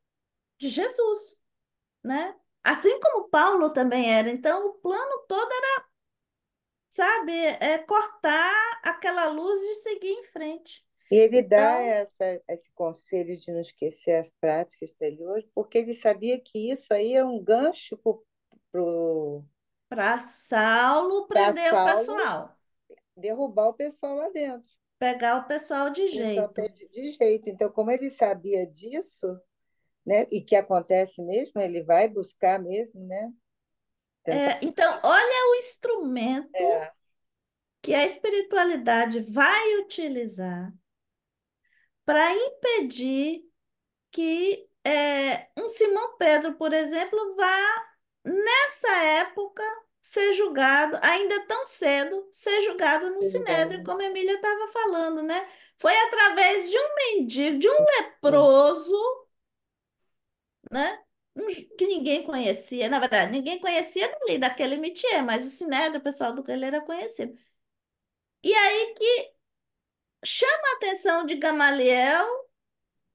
de Jesus, né? Assim como Paulo também era. Então, o plano todo era, sabe, cortar aquela luz e seguir em frente. E ele dá Então, esse conselho de não esquecer as práticas exteriores, porque ele sabia que isso aí é um gancho para Saulo para prender o Saulo pessoal, derrubar o pessoal lá dentro. pegar o pessoal de O pessoal jeito. perde de jeito. Então, como ele sabia disso, né, e que acontece mesmo, ele vai buscar mesmo, né, tentar. Então, olha o instrumento É, que a espiritualidade vai utilizar para impedir que um Simão Pedro, por exemplo, vá, nessa época, ser julgado, ainda tão cedo, ser julgado no ser Sinédrio, julgado. como a Emília estava falando, né? Foi através de um mendigo, de um É, leproso, né? Que ninguém conhecia, na verdade, ninguém conhecia dali, daquele métier, mas o Sinédrio, o pessoal do que ele era conhecido. E aí que chama a atenção de Gamaliel,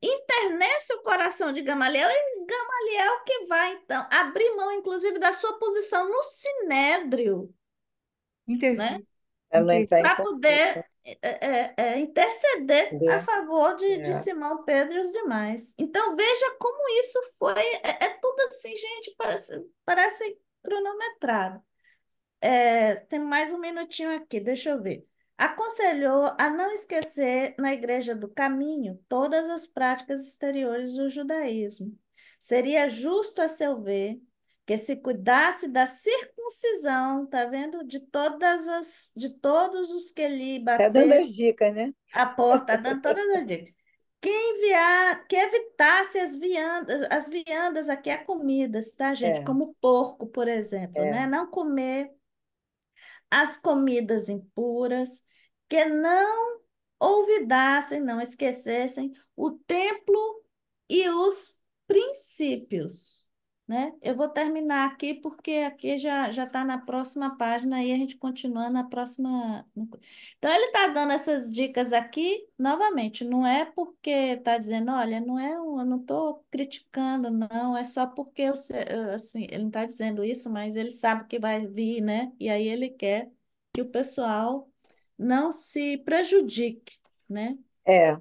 enternece o coração de Gamaliel, e Gamaliel que vai, então, abrir mão, inclusive, da sua posição no Sinédrio, né? Intervir, para não entrar em Para conflito. poder interceder a Entender? favor de É. Simão Pedro e os demais. Então, veja como isso foi. É tudo assim, gente, parece cronometrado. Tem mais um minutinho aqui, deixa eu ver. Aconselhou a não esquecer na Igreja do Caminho todas as práticas exteriores do judaísmo. Seria justo, a seu ver, que se cuidasse da circuncisão, tá vendo? De todos os que lhe Tá dando bater as dicas, né? a porta, tá dando todas as dicas. Que evitasse as viandas aqui, a comidas, tá, gente? É, Como porco, por exemplo, né? é. Não comer as comidas impuras, que não olvidassem, não esquecessem o templo e os princípios, né? Eu vou terminar aqui porque aqui já está na próxima página e a gente continua na próxima. Então ele está dando essas dicas aqui novamente. Não é porque está dizendo, olha, eu não estou criticando, não. É só porque assim, ele não está dizendo isso, mas ele sabe que vai vir, né? E aí ele quer que o pessoal não se prejudique, né? É,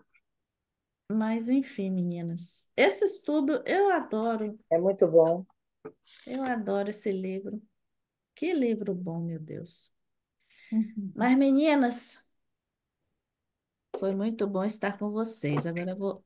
Mas enfim, meninas, esse estudo é muito bom. eu adoro esse livro. Que livro bom, meu Deus. Uhum. Mas meninas, foi muito bom estar com vocês. Agora eu vou